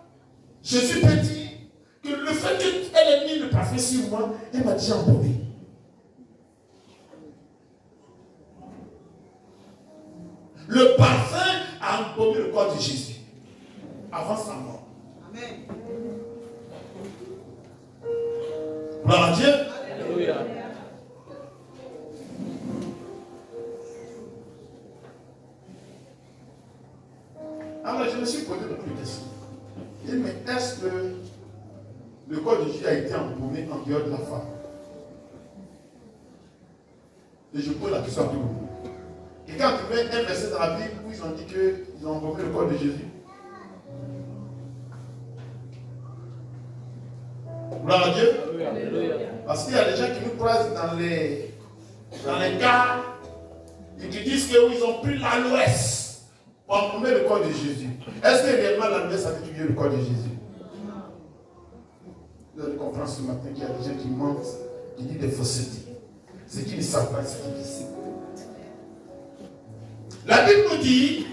Jésus peut dire que le fait qu'elle ait mis le parfum sur moi, elle m'a déjà embaumé? Le parfum a embaumé le corps de Jésus avant sa mort. Amen. Gloire à Dieu. Alléluia. Alors je me suis posé beaucoup de questions. Je dis, mais est-ce que le corps de Jésus a été embaumé en dehors de la femme? Et je pose la question à tout le monde. Quelqu'un a trouvé un verset dans la Bible où ils ont dit qu'ils ont embaumé le corps de Jésus. Gloire à Dieu. Parce qu'il y a des gens qui nous croisent dans les gares et qui disent qu'ils ont pris l'aloès pour embaumer le corps de Jésus. Est-ce que réellement l'aloès a tué le corps de Jésus? Vous allez comprendre ce matin qu'il y a des gens qui mentent, qui disent des faussetés. C'est qu'ils ne savent pas ce qu'ils disent. La Bible nous dit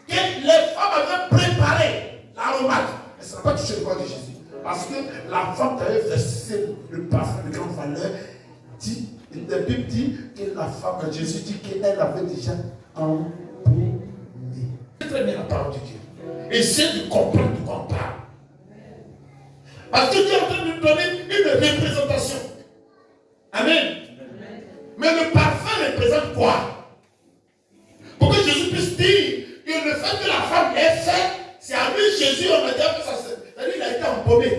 que les femmes avaient préparé l'aromate. Elles ne seraient pas touchées le corps de Jésus. Parce que la femme qui avait versé le parfum de grande valeur, dit, la Bible dit que la femme, Jésus dit qu'elle avait déjà embaumé. C'est très bien la parole de Dieu. Essayez de comprendre de quoi on parle. Parce que Dieu est en train de nous donner une représentation. Amen. Mais le parfum représente quoi? Pour que Jésus puisse dire que le fait que la femme ait fait, c'est à lui Jésus, on a déjà fait ça. C'est-à-dire qu'il a été embaumé.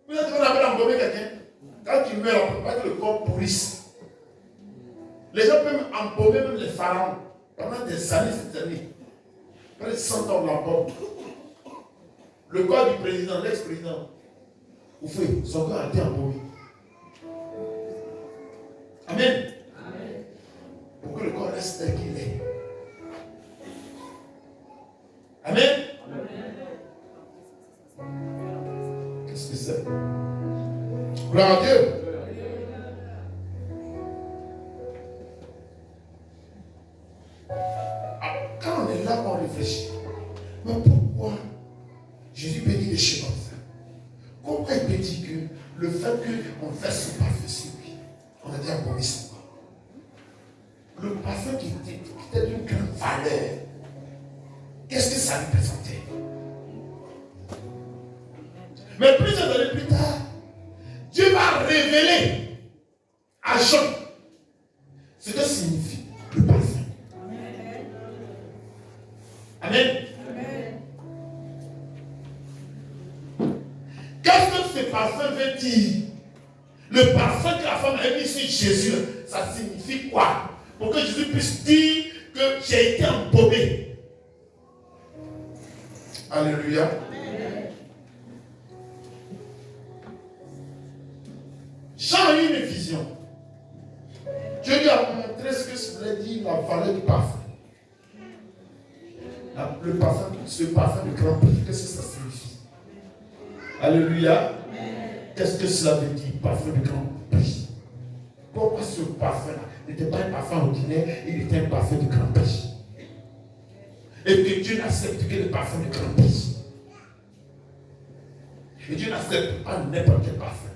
Vous savez qu'on appelle embaumer quelqu'un? Quand il meurt, on ne peut pas que le corps pourrisse. Les gens peuvent embaumer même les pharaons pendant des années, ces années. Pendant 100 ans, on l'embaume. Le corps du président, l'ex-président, vous faites, son corps a été embaumé. Amen. Amen. Pour que le corps reste tel qu'il est. Amen. Qu'est-ce que c'est? Gloire à Dieu. Quand on est là, on réfléchit. Mais pourquoi Jésus bénit les chemins? Pourquoi il peut dire que le fait qu'on fasse ce parfum sur lui, on a dit embaumé son corps. Le parfum qui était d'une grande valeur, qu'est-ce que ça représentait? Mais plusieurs années plus tard, Dieu va révéler à Jean ce que signifie le parfum. Amen. Amen. Qu'est-ce que ce parfum veut dire? Le parfum que la femme a mis sur Jésus, ça signifie quoi? Pour que Jésus puisse dire que j'ai été embaumé. Alléluia. Amen. Jean a eu une vision. Dieu lui a montré ce que ça voulait dire la valeur du parfum. Le parfum, ce parfum de grand prix, qu'est-ce que ça signifie? Alléluia. Qu'est-ce que cela veut dire, parfum de grand prix? Pourquoi ce parfum-là n'était pas un parfum ordinaire, il était un parfum de grand prix? Et que Dieu n'accepte que le parfum de grand prix. Et Dieu n'accepte pas n'importe quel parfum.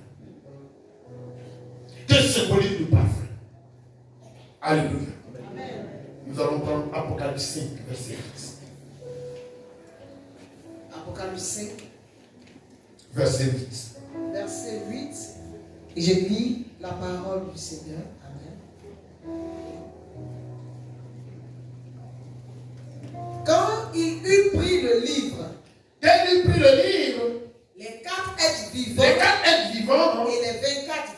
Que symbolise le parfum? Alléluia. Amen. Nous allons prendre Apocalypse 5, verset 8. Apocalypse 5, verset 8. Verset 8. Et je lis la parole du Seigneur. Amen. Quand il eut pris le livre, les 4 êtres vivants,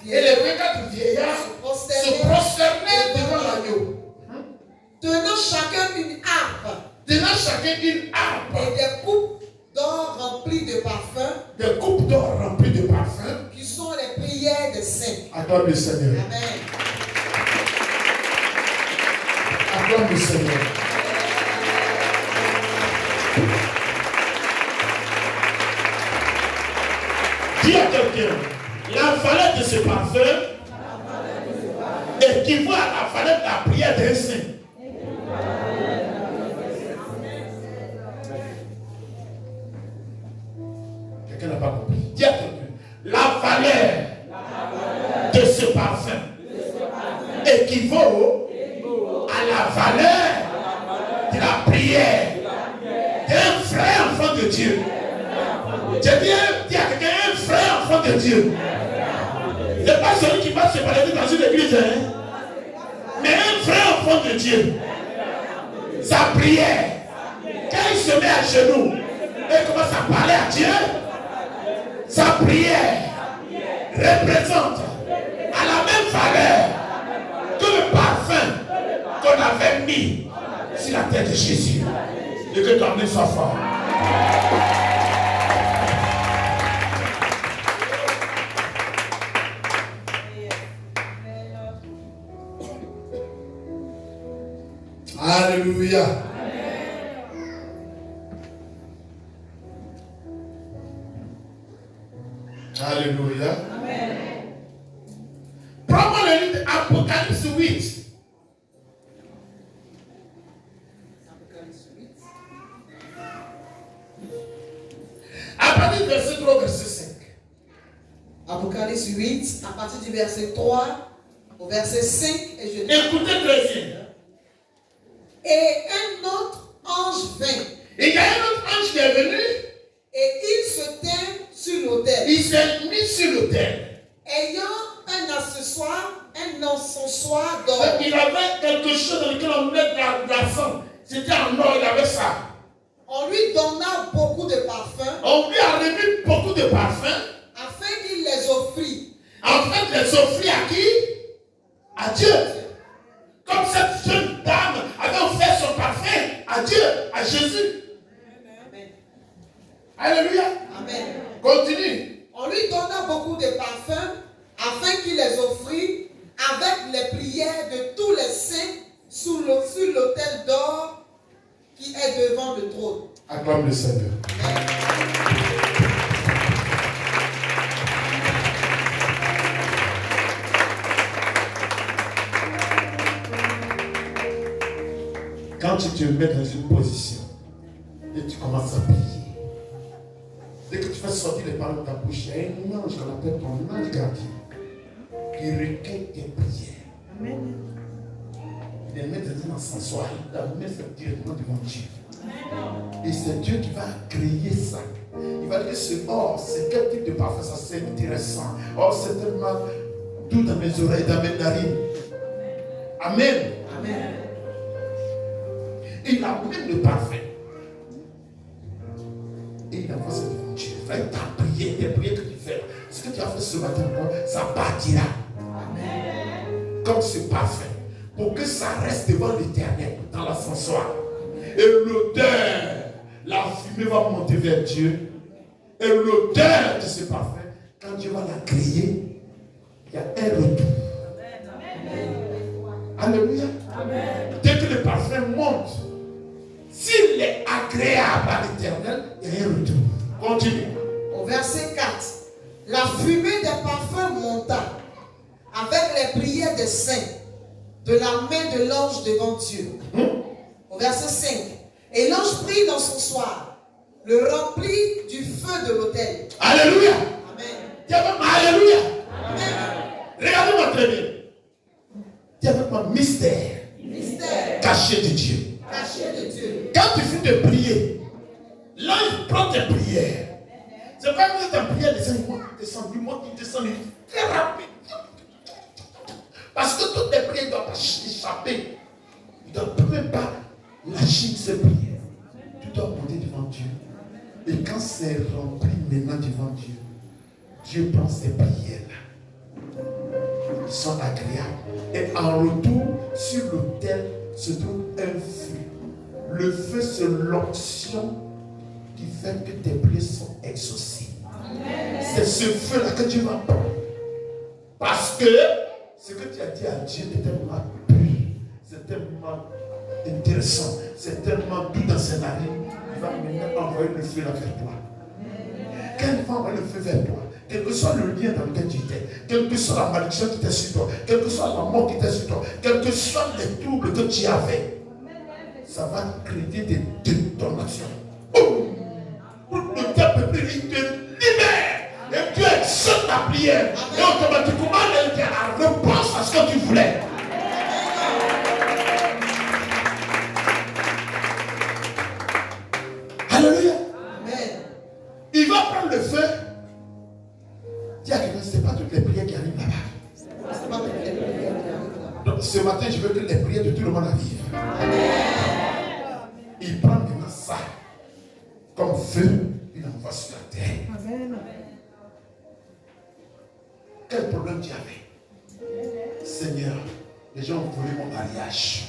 et les 24 vieillards se prosternaient devant l'agneau, tenant chacun une harpe et des coupes d'or remplies de parfums, qui sont les prières des saints. Acclame le Seigneur. Amen. Acclame le Seigneur. Dis à quelqu'un, la valeur de ce parfum équivaut à la valeur de la prière d'un saint. Quelqu'un n'a pas compris. Dis à quelqu'un, la valeur de ce parfum équivaut à la valeur de la prière d'un vrai enfant de Dieu. Je dis à quelqu'un, un vrai enfant de Dieu. Ce n'est pas celui qui va se balader dans une église, hein? Mais un vrai enfant de Dieu. Sa prière, quand il se met à genoux et commence à parler à Dieu, sa prière représente à la même valeur que le parfum tête de Jésus. Et que ton âme soit fort. Alléluia. Alléluia. Prends-moi le livre d'Apocalypse 8. À partir du verset 3 au verset 5. Apocalypse 8, à partir du verset 3 au verset 5, et je lis. Écoutez très bien. Et un autre ange vint, Et il y a un autre ange qui est venu. et il se tint sur l'autel, Il s'est mis sur l'autel. ayant un encensoir d'or. Il avait quelque chose dans lequel on met de l'argent. C'était en or, il avait ça. On lui donna beaucoup de parfums, On lui a remis beaucoup de parfums. afin qu'il les offrit. En fait, les offrit à qui? À Dieu. Comme cette jeune dame avait offert son parfum à Dieu, à Jésus. Amen. Alléluia. Amen. Continue. On lui donna beaucoup de parfums, afin qu'il les offrit avec les prières de tous les saints sur l'autel d'or qui est devant le trône. Acclame le Seigneur. Quand tu te mets dans une position et tu commences à prier, dès que tu fais sortir les paroles de ta bouche, il y a un ange qu'on appelle ton ange gardien qui recueille tes prières. Amen. Il les met dans un encensoir, il la met directement devant Dieu. Et c'est Dieu qui va créer ça. Il va dire que ce or, c'est quel type de parfum, ça c'est intéressant. Or, c'est tellement doux dans mes oreilles, dans mes narines. Amen. Amen. Il amène le parfum. Et il envoie ça devant Dieu. Il va ta prière, tes prières que tu fais. Ce que tu as fait ce matin, ça partira. Amen. Comme ce parfum. Pour que ça reste devant l'Éternel, dans l'ascensoir. Et l'odeur, la fumée va monter vers Dieu. Et l'odeur de ce parfum, quand Dieu va la créer, il y a un retour. Alléluia. Dès que le parfum monte, s'il est agréable à l'Éternel, il y a un retour. Continue. Au verset 4, la fumée des parfums monta avec les prières des saints de la main de l'ange devant Dieu. Au verset 5, et l'ange prit dans son soir, le remplit du feu de l'autel. Alléluia. Amen. Dis avec moi, Alléluia. Amen. Regardez-moi très bien. Dis avec moi, mystère Mystère caché de Dieu. caché de Dieu. Quand tu finis de prier, l'ange prend tes prières. C'est pas que ta prière descend, il monte, il descend, très rapide. Parce que toutes les prières ne doivent pas échapper. Tu ne dois même pas lâcher ces prières. Tu dois monter devant Dieu. Et quand c'est rempli maintenant devant Dieu, Dieu prend ces prières-là. Ils sont agréables. Et en retour, sur l'autel se trouve un feu. Le feu, c'est l'onction qui fait que tes prières sont exaucées. C'est ce feu-là que Dieu va prendre. Parce que ce que tu as dit à Dieu est tellement pur, c'est tellement intéressant, c'est tellement doux dans ses narines. Il va maintenant envoyer le feu là vers toi. Quand il va envoyer le feu vers toi, quel que soit le lien dans lequel tu étais, quelle que soit la malédiction qui était sur toi, quelle que soit la mort qui était sur toi, quels que soient les troubles que tu avais, ça va créer des détonations. Boum! Pour que le peuple il te libère. Et Dieu exauce ta prière. Et automatiquement, elle a réponse à ce que tu voulais. Alléluia. Amen. Il va prendre le feu. Dis à quelqu'un, ce n'est pas toutes les prières qui arrivent là-bas. C'est pas toutes les prières qui arrivent là. Donc ce matin, je veux que les prières de tout le monde arrivent. Amen. Il prend maintenant ça comme feu, il envoie sur la terre. Amen. Quel problème tu avais? Seigneur, les gens ont volé mon mariage.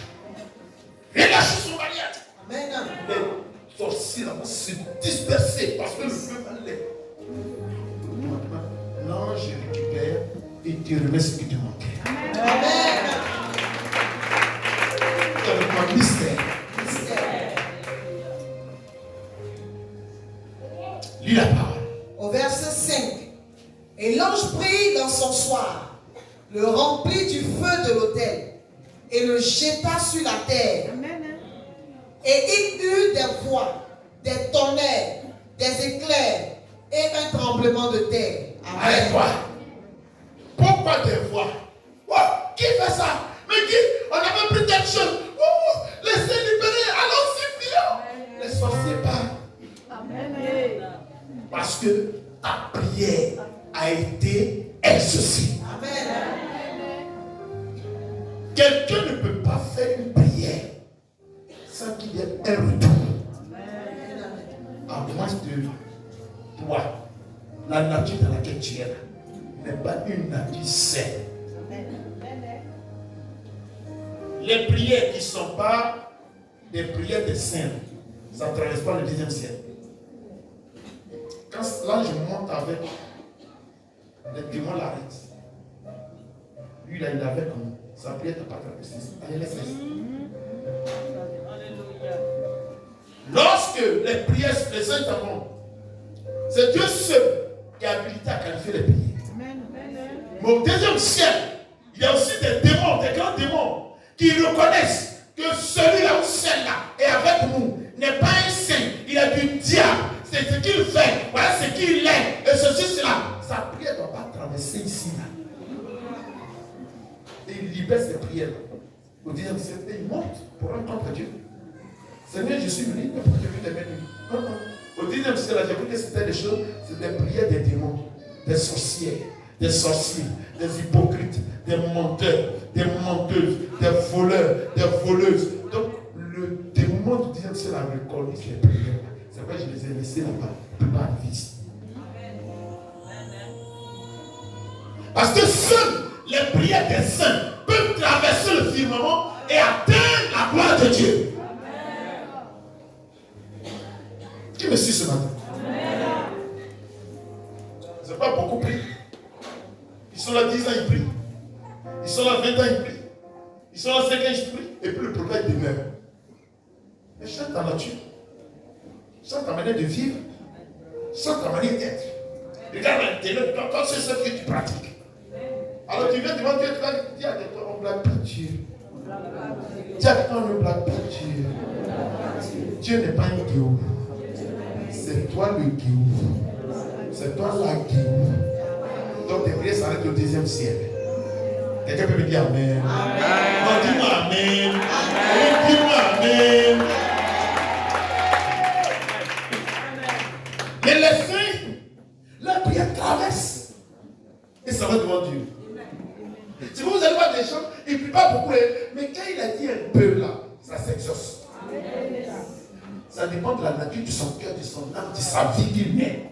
Relâche cacher son mariage. Amen. Les sorciers vont se disperser parce que le feu va les. L'ange récupère et te remet ce qui te manquait. Amen. C'est un mystère. Lis la parole. Au verset 5. Et l'ange prit l'encensoir, le remplit du feu de l'autel et le jeta sur la terre. Et il eut des voix, des tonnerres, des éclairs et un tremblement de terre. Arrête-toi. Pourquoi des voix? Oh, qui fait ça? Mais qui? On avait pris telle chose. Oh, laissez libérer. Allons-y, fuyons. Les sorciers partent. Amen. Parce que ta prière a été exaucée. Amen. Quelqu'un ne peut pas faire une prière sans qu'il y ait un retour. À moins de toi, la nature dans laquelle tu es là n'est pas une nature saine. Les prières qui ne sont pas des prières des saints, ça ne traverse pas le 10e siècle. Quand l'ange monte avec les démons l'arrêtent. Lui, là, il avait comme sa prière n'a pas traversé. Allez, laisse. Lorsque les prières se présentent à moi, c'est Dieu seul qui a habilité à qualifier les prières. Mais au 2e siècle, il y a aussi des démons, des grands démons, qui reconnaissent que celui-là ou celle-là est avec nous n'est pas un saint, il a du diable. C'est ce qu'il fait, voilà ce qu'il est, et ceci, cela. Sa prière ne doit pas traverser ici, là. Et il libère ses prières. Au 10e siècle, il monte pour rencontrer Dieu. Seigneur, je suis venu, mais pourquoi j'ai vu des menus? Non, non. Au 10e siècle, j'ai vu que c'était des choses, c'était des prières des démons, des sorcières, des sorciers, des hypocrites, des menteurs, des menteuses, des voleurs, des voleuses. Donc, le démon du 10e siècle a reconnu les prières. C'est pourquoi je les ai laissés là-bas, pas de vie. Parce que seules les prières des saints peuvent traverser le firmament et atteindre la gloire de Dieu. Qui me suit ce matin? C'est pas beaucoup pris. Ils sont là 10 ans, ils prient. Ils sont là 20 ans, ils prient. Ils sont là 5 ans, ils prient. Et puis le problème demeure. Mais chante ta nature. Chante ta manière de vivre. Chante ta manière d'être. Regarde la télé, toi, c'est ce que tu pratiques. Alors tu viens devant Dieu, tu vas dire à toi, on ne blague pas Dieu. Dis à toi, on ne blague pas Dieu. Dieu n'est pas un Dieu. C'est toi le Dieu. C'est toi la Dieu. Donc tes prières s'arrêtent au 10e siècle. Quelqu'un peut me dire Amen. Amen. Non, dis-moi Amen. Amen. Dis-moi Amen. Mais les saints, la prière traverse. Et ça va devant Dieu. Si vous allez voir des gens, il ne prie pas beaucoup, mais quand il a dit un peu là, ça s'exauce. Ça dépend de la nature de son cœur, de son âme, de sa vie qu'il met.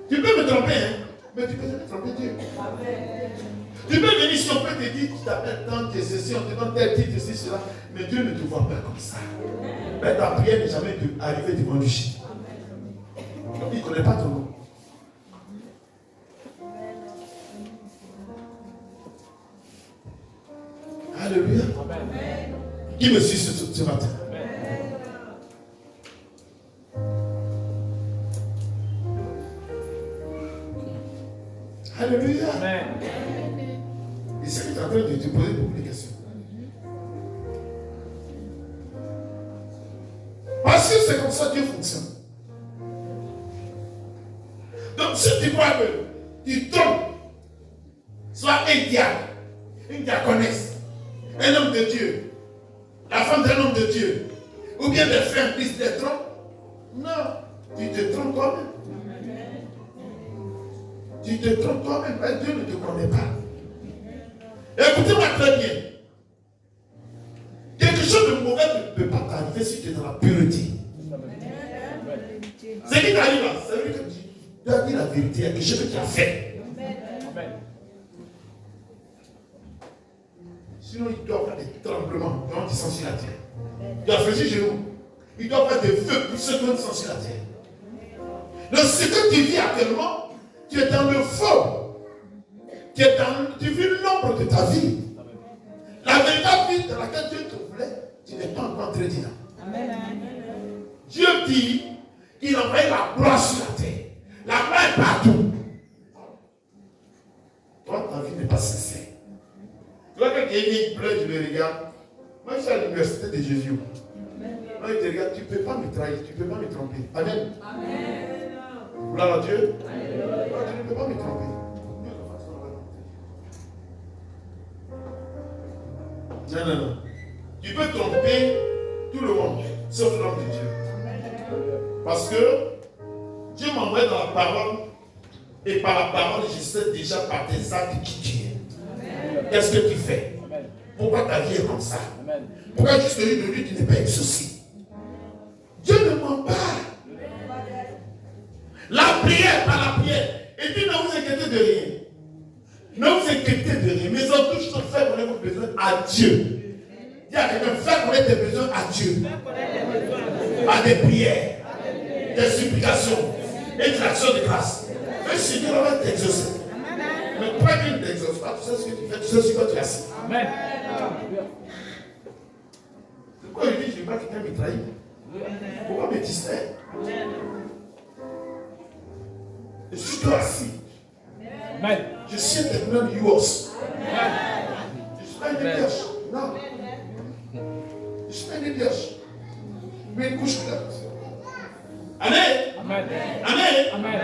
Tu peux me tromper, hein, mais tu peux jamais tromper Dieu. Tu peux venir si on peut te dire, tu t'appelles tant, tu es ceci, on te donne tel titre, ceci, cela, mais Dieu ne te voit pas comme ça. Mais ta prière n'est jamais arrivée devant lui. Il ne connaît pas ton nom. Alléluia. Qui me suit ce matin? Alléluia. Et c'est que tu es en train de te poser beaucoup de questions. Parce que c'est comme ça que Dieu fonctionne. Donc si tu crois que tu tombes, soit un diable, une diaconesse, un homme de Dieu, la femme d'un homme de Dieu, ou bien des frères qui te trompent, non, tu te trompes toi-même. Tu te trompes toi-même, parce que Dieu ne te connaît pas. Écoutez-moi très bien. Quelque chose de mauvais ne peut pas t'arriver si tu es dans la pureté. Ce qui t'arrive là, c'est vrai que tu dois dire la vérité, il y a quelque chose que tu as fait. Sinon, il doit y avoir des tremblements, il doit descendre sur la terre. Il doit faire chez nous. Il doit y avoir des feux pour ceux qui ont descendu sur la terre. Donc, ce que tu vis actuellement, tu es dans le faux. Tu vis l'ombre de ta vie. La véritable vie dans laquelle Dieu te voulait, tu n'es pas encore entré dedans. Dieu dit qu'il envoie la gloire sur la terre. La main partout. Toi, ta vie n'est pas sincère. Tu vois, quand quelqu'un pleure, je le regarde. Moi, je suis à l'université de Jésus. Moi, je te regarde, tu ne peux pas me trahir, tu ne peux pas me tromper. Amen. Gloire à Dieu. Moi, tu ne peux pas me tromper. Non. Tu peux tromper tout le monde, sauf l'homme de Dieu. Parce que Dieu m'envoie dans la parole, et par la parole, je sais déjà par tes actes qui tu es. Qu'est-ce que tu fais? Pourquoi ta vie est comme ça? Pourquoi juste de lui, tu n'es pas exaucé? Dieu ne ment pas. La prière par la prière. Et puis ne vous inquiétez de rien. Ne vous inquiétez de rien. Mais en tout, je te fais connaître vos besoins à Dieu. Dis à quelqu'un, fais connaître tes besoins à Dieu. Par des prières, des supplications et des actions de grâce. Mais si Dieu va t'exaucer. Mais pas qu'il ne t'exauce pas, tu sais ce que tu fais, tu sais ce que tu as assis. Amen. Pourquoi il dit, je ne veux pas que quelqu'un me trahisse? Pourquoi me distraire? Je suis toi assis. Amen. Je suis un yours. Je ne suis pas une pioche. Non. Je ne suis pas une pioche. Mais une couche là. Amen. Amen. Amen.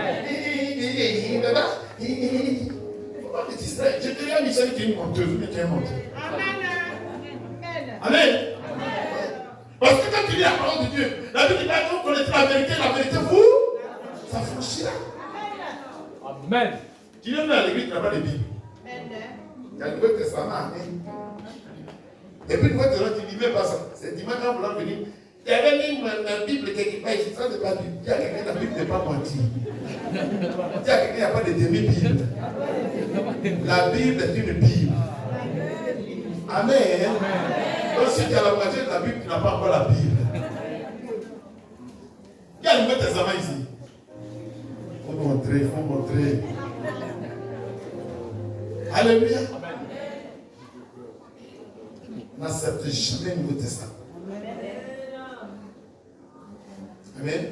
Pourquoi me distraire? Je te regarde, Michel, qui est une menteuse, mais tu es un menteur. Amen. Parce que quand tu lis la parole de Dieu, la Bible dit que vous connaîtrez la vérité vous, ça franchira. Amen. Tu viens à l'église, tu n'as pas de Bible. Il y a le Nouveau Testament. Et puis, une fois que tu ne lis pas ça, c'est dimanche quand vous venir. Il y avait même la Bible quelque part ici, ça n'est pas Bible. Il y a quelqu'un, la Bible n'est pas mentie. Il y a quelqu'un, il n'y a pas de demi-Bible. La Bible est une Bible. Amen. Donc si tu as la moitié de la Bible, tu n'as pas encore la Bible. Il y a le Nouveau Testament ici. Il faut montrer. Alléluia. N'accepte jamais le Nouveau Testament. Amen.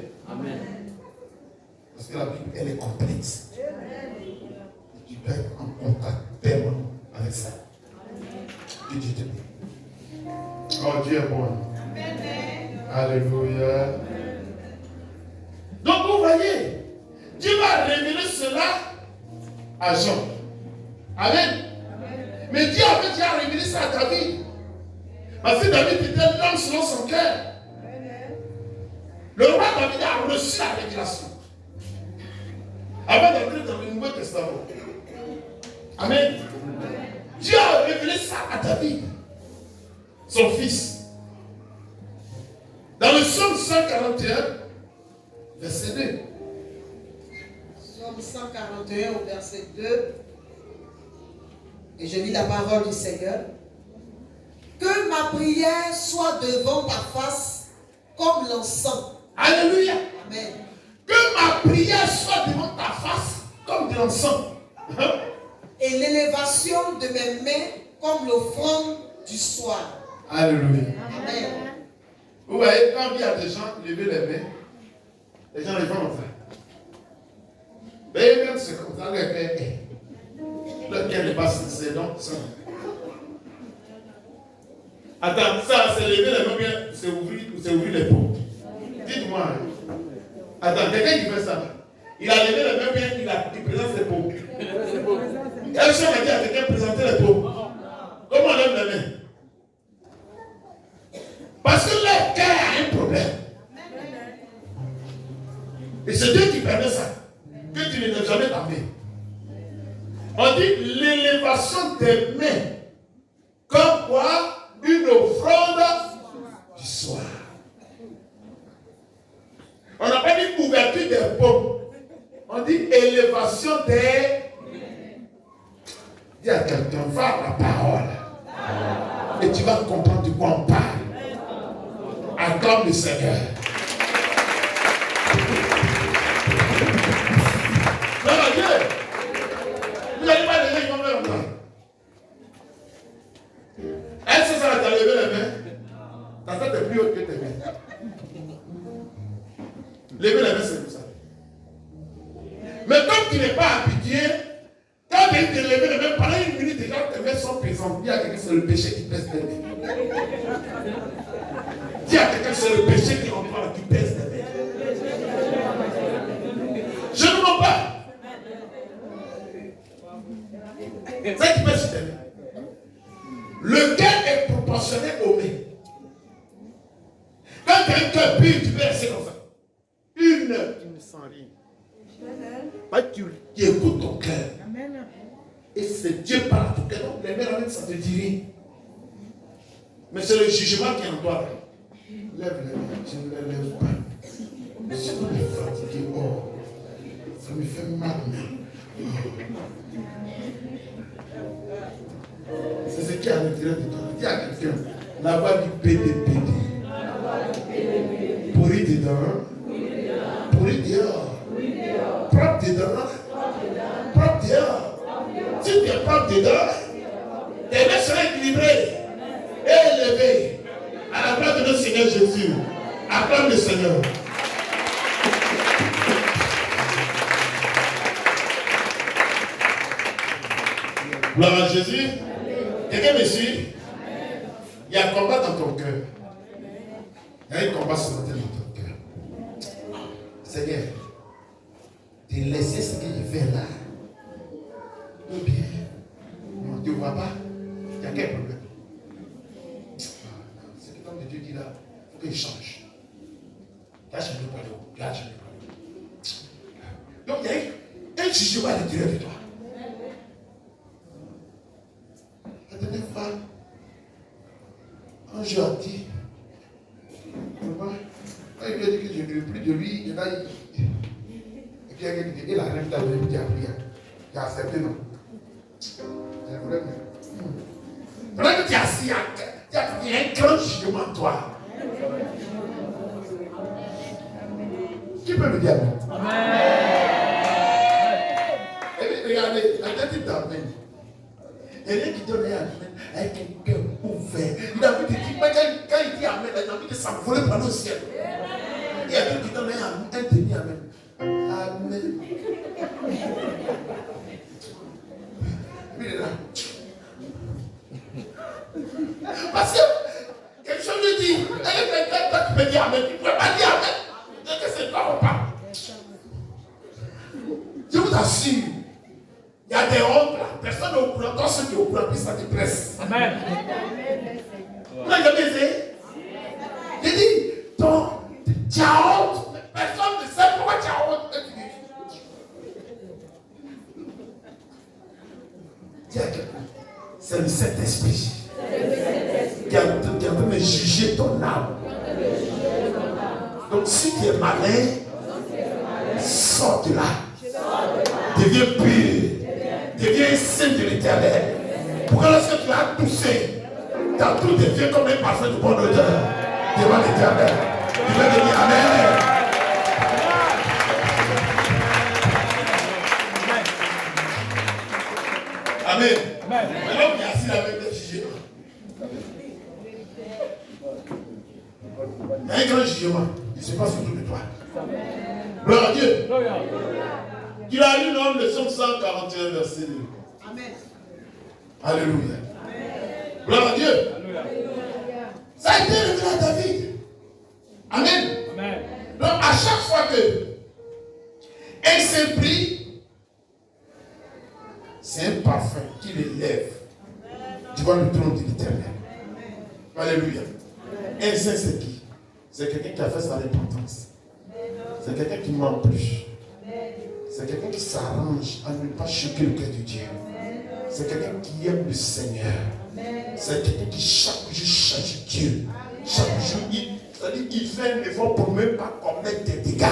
Parce que la Bible, elle est complète. Et tu peux être en contact permanent avec ça. Que Dieu te bénisse. Oh, Dieu est bon. Alléluia. Donc, vous voyez, Dieu va révéler cela à Jean. Amen. Mais Dieu avait déjà révélé ça à David. Parce que David était l'homme selon son cœur. Le roi David a reçu la révélation. Avant d'entrer dans le Nouveau Testament. Amen. Dieu a révélé ça à David, son fils. Dans le psaume 141, verset 2. Psaume 141 au verset 2. Et je lis la parole du Seigneur. Que ma prière soit devant ta face comme l'encens. Alléluia. Amen. Que ma prière soit devant ta face comme de l'encens. Et l'élévation de mes mains comme l'offrande du soir. Alléluia. Amen. Vous voyez, quand il y a des gens lever les mains, les gens les vont en faire. Mais même c'est comme ça, le cœur n'est pas sincère, donc ça. Attends, ça, c'est lever les mains bien, c'est ouvrir les paumes. Dites-moi. Attends, quelqu'un qui fait ça, il a levé les mains bien, il présente ses paumes. Quel chose a dit à quelqu'un présenter les paumes? Comment on lève les mains? Parce que le cœur a un problème. Et c'est Dieu qui permet ça. Que tu ne lèves jamais ta main. On dit l'élévation des mains. Comme quoi? Une offrande du soir. On n'a pas dit ouverture des paumes. On dit élévation des. Dis à quelqu'un, va à la parole. Et tu vas comprendre de quoi on parle. Acclame le Seigneur. Gloire à Dieu. Vous n'allez pas lever, ils vont faire longtemps. Est-ce que ça va t'enlever les mains? Ta tête est plus haute que tes mains. Lever les mains, c'est comme ça. Mais comme tu n'es pas habitué, quand tu te lever les mains, pendant une minute, déjà tes mains sont pesantes. Dis à quelqu'un, c'est le péché qui pèse tes mains. Dis à quelqu'un, c'est le péché qui envoie, qui pèse tes mains. Je ne mens pas. C'est qui pèse tes mains. Le cœur est proportionné au mains. Quand tu as un cœur pur, tu peux rester comme ça. Une heure, tu ne sens rien. Tu écoutes ton cœur. Et c'est Dieu par ton cœur. Donc les mains avec ça te dit rien. Mais c'est le jugement qui est en toi. Lève les mains, tu ne les lèves pas. Je suis fatigué. Oh, ça me fait mal. C'est ce qui est à l'intérieur de toi. Dis à quelqu'un, la voix du pédé. Pourri dedans. Pourri dehors. Propre dedans. Propre dehors. Si tu es propre dedans, tes mains seront équilibrées et élevées à la place de notre Seigneur Jésus. Acclame le Seigneur. Gloire à Jésus. Quelqu'un me suit? Il y a un combat dans ton cœur. Il y a un combat ce matin dans ton cœur. Seigneur, de laisser ce que je fais là. Ou bien, non, tu ne vois pas. Il y a quel problème? C'est que l'homme de Dieu dit là, il faut qu'il change. Là, je ne veux pas de là, je ne veux pas de. Donc, il y a un jugement à l'intérieur de toi. La dernière fois, un jour a dit, quand il lui a dit que je ne veux plus de lui, il a dit, et puis il a rien à lui dire, il a accepté, non? C'est le problème. Pendant que tu es assis, il y a un grand jugement en toi. Qui peut me dire amen? Et puis, regardez, la tête d'Amen. Il y a rien qui donne amen avec un cœur ouvert. Il a envie de dire, quand il dit amen, il a envie de s'envoler par le ciel. Il y a quelqu'un qui donne un demi amen. Amen. Il est là. Parce que quelque chose lui dit, quand tu peux dire amen, tu ne peux pas dire amen. Donc c'est pas ou pas. Je vous assure, il y a des hontes là. Personne n'est au courant. Toi, ceux qui sont au courant, puis ça te presse. Amen. Vous n'avez jamais essayé? J'ai dit, tu as honte. Personne ne sait pourquoi tu as honte. C'est le Saint-Esprit qui est en train de juger ton âme. Donc si tu es malin, sors de là. Deviens pur. Deviens saint de l'Éternel. Pour que lorsque tu as toussé, ta tout devient comme un parfum de bonne odeur devant l'Éternel. Tu vas dire Amen. Amen. Mais l'homme qui est assis avec des jugements. Il y a un grand jugement. Il se passe autour de toi. Gloire à Dieu. Il a lu l'homme de Psaume 141, verset 2. Amen. Alléluia. Gloire à Dieu. Alléluia. Ça a été révélé à David. Amen. Amen. Donc à chaque fois que un s'implique, c'est un parfum qui l'élève devant le trône de l'Éternel. Alléluia. Un saint, c'est qui? C'est quelqu'un qui a fait sa repentance. C'est quelqu'un qui ment plus. C'est quelqu'un qui s'arrange à ne pas choquer le cœur de Dieu. C'est quelqu'un qui aime le Seigneur. C'est quelqu'un qui chaque jour cherche Dieu. Chaque jour, il fait un effort pour ne même pas commettre des dégâts.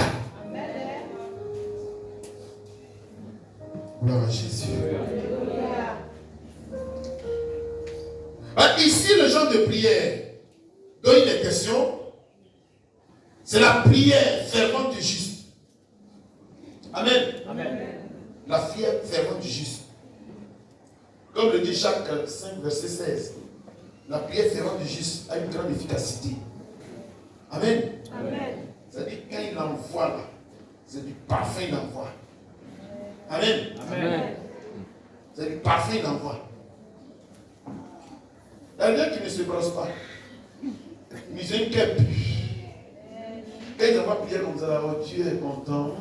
Gloire à Jésus. Ici, le genre de prière dont il est question, c'est la prière fervente du juste. Amen. Amen. La prière fervente du juste. Comme le dit Jacques 5, verset 16. La prière fervente du juste a une grande efficacité. Amen. Amen. C'est-à-dire quand il envoie là, c'est du parfum il envoie. Amen. Amen. C'est du parfum il envoie. Il y a quelqu'un qui ne se brosse pas. Mais j'ai une cape. Quand il envoie prier comme ça, oh, Dieu est content.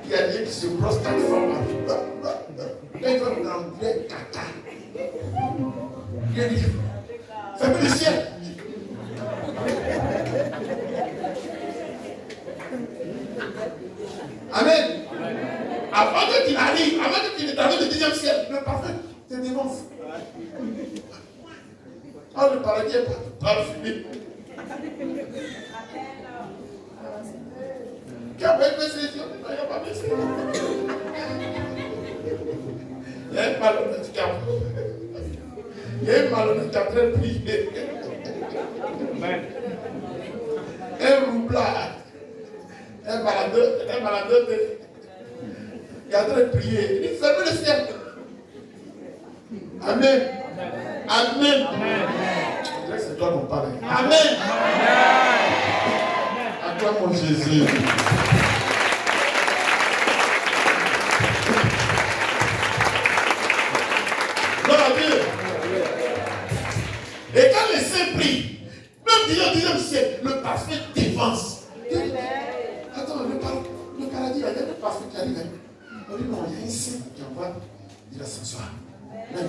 Il y a des gens qui se brossent 4 fois. Quand il va dans le caca. Il dit, fais-moi le ciel. Amen. Avant qu'il arrive, avant qu'il traverse le 10e ciel, le parfum, c'est devant. Oh, le paradis est parfumé. Qui a pas baissé les yeux? Il n'a pas baissé. Il y a un malhonnête qui a. Il y a un malhonnête qui a très prié. Un roublard. Un maladeur. Il a très prié. Il dit, fermez le ciel. Amen. Amen. Amen. C'est toi qu'on parle. Amen. À toi, mon Jésus. Gloire à Dieu. Et quand les saints prient, même Dieu au 10e siècle, le parfum dévance. Attends, le paradis, il y a des parfums qui arrivent. On dit non, il y a un saint qui envoie, il va s'asseoir. Là,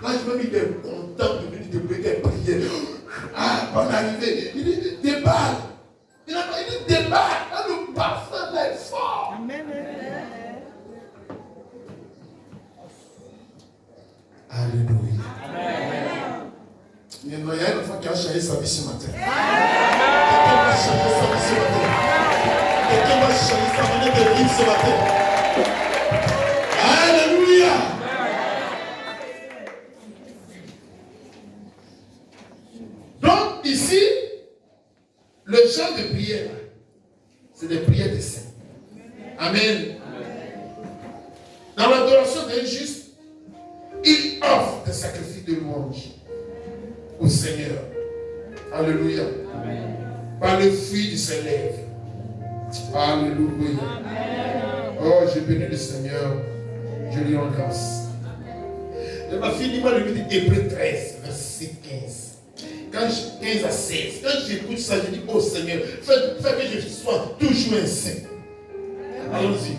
je me dis, il est content de venir te prier. Ah, bonne arrivée. Il dit, déballe. Il dit, déballe. Là, le parfum est fort. Amen. Alléluia. Amen. Il y a une fois qui a changé sa vie ce matin. Quelqu'un va changer sa vie ce matin. Quelqu'un va changer sa manière de vivre ce matin. Alléluia. Donc ici, le genre de prière, c'est des prières des saints. Amen. Dans l'adoration d'un juste, il offre des sacrifices de louange au Seigneur. Alléluia. Amen. Par le fruit de ses lèvres. Alléluia. Amen. Oh, j'ai béni le Seigneur. Je lui rends grâce. Et ma fille, dis-moi le livre d'Hébreux 13, verset 15. 15 à 16. Quand j'écoute ça, je dis, oh Seigneur, fais que je sois toujours un saint. Allons-y.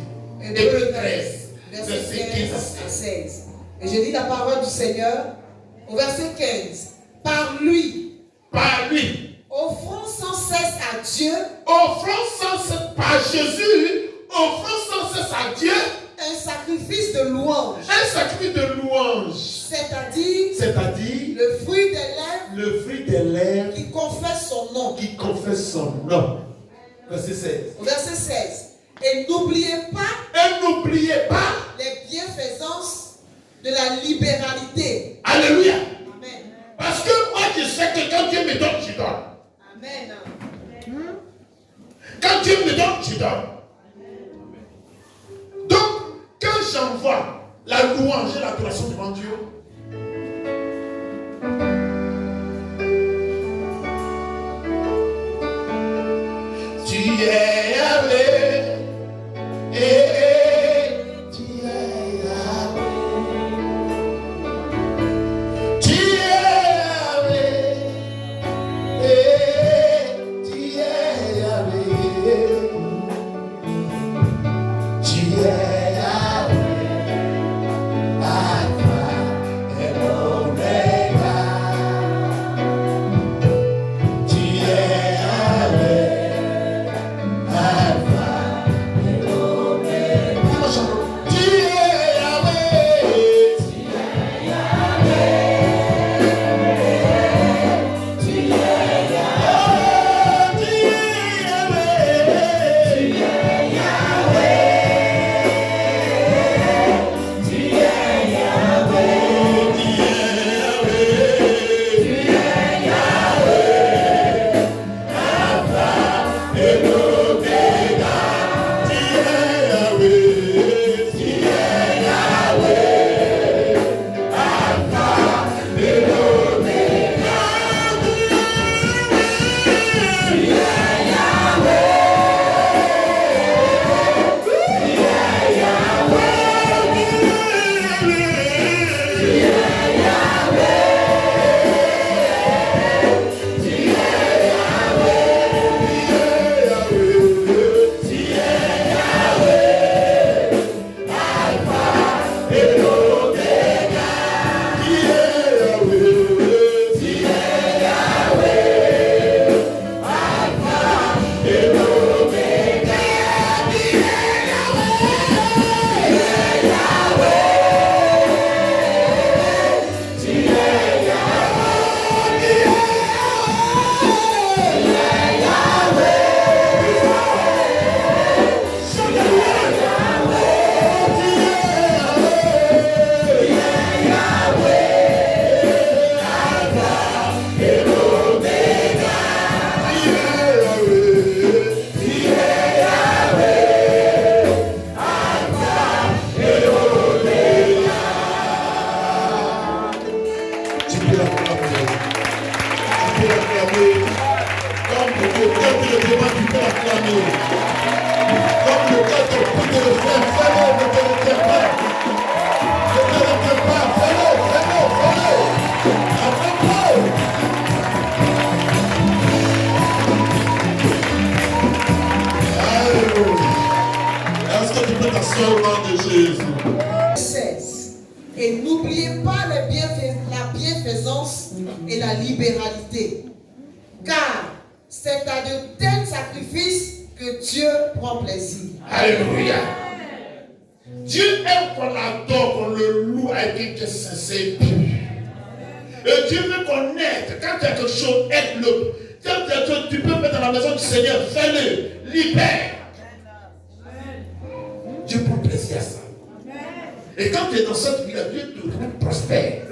Hébreux 13, verset 15 à 16. Et je dis la parole du Seigneur au verset 15. Par lui, offrons sans cesse à Dieu, par Jésus, offrons sans cesse à Dieu un sacrifice de louange. C'est-à-dire le fruit des lèvres qui confesse son nom. Verset 16. Verset 16. Et n'oubliez pas les bienfaisances de la libéralité. Alléluia. Amen. Parce que moi je sais que quand Dieu me donne, je donne. Amen. Quand Dieu me donne, je donne. Donc, quand j'envoie la louange et l'adoration devant Dieu, tu es Yahvé, tu es Yahvé, tu es Yahvé, tu es Yahvé, tu es Yahvé, à toi interprétation au nom de Jésus. 16. Et n'oubliez pas la bienfaisance et la libéralité, car c'est à de tels sacrifices que Dieu prend plaisir. Alléluia. Dieu aime qu'on l'adore, qu'on le loue avec un cœur sincère et pur. Et Dieu veut qu'on aide. Quand tu as quelque chose, aide-le. Quand tu peux mettre dans la maison du Seigneur, fais-le, libère. Dieu prend plaisir à ça. Et quand tu es dans cette vie, Dieu te rend prospère.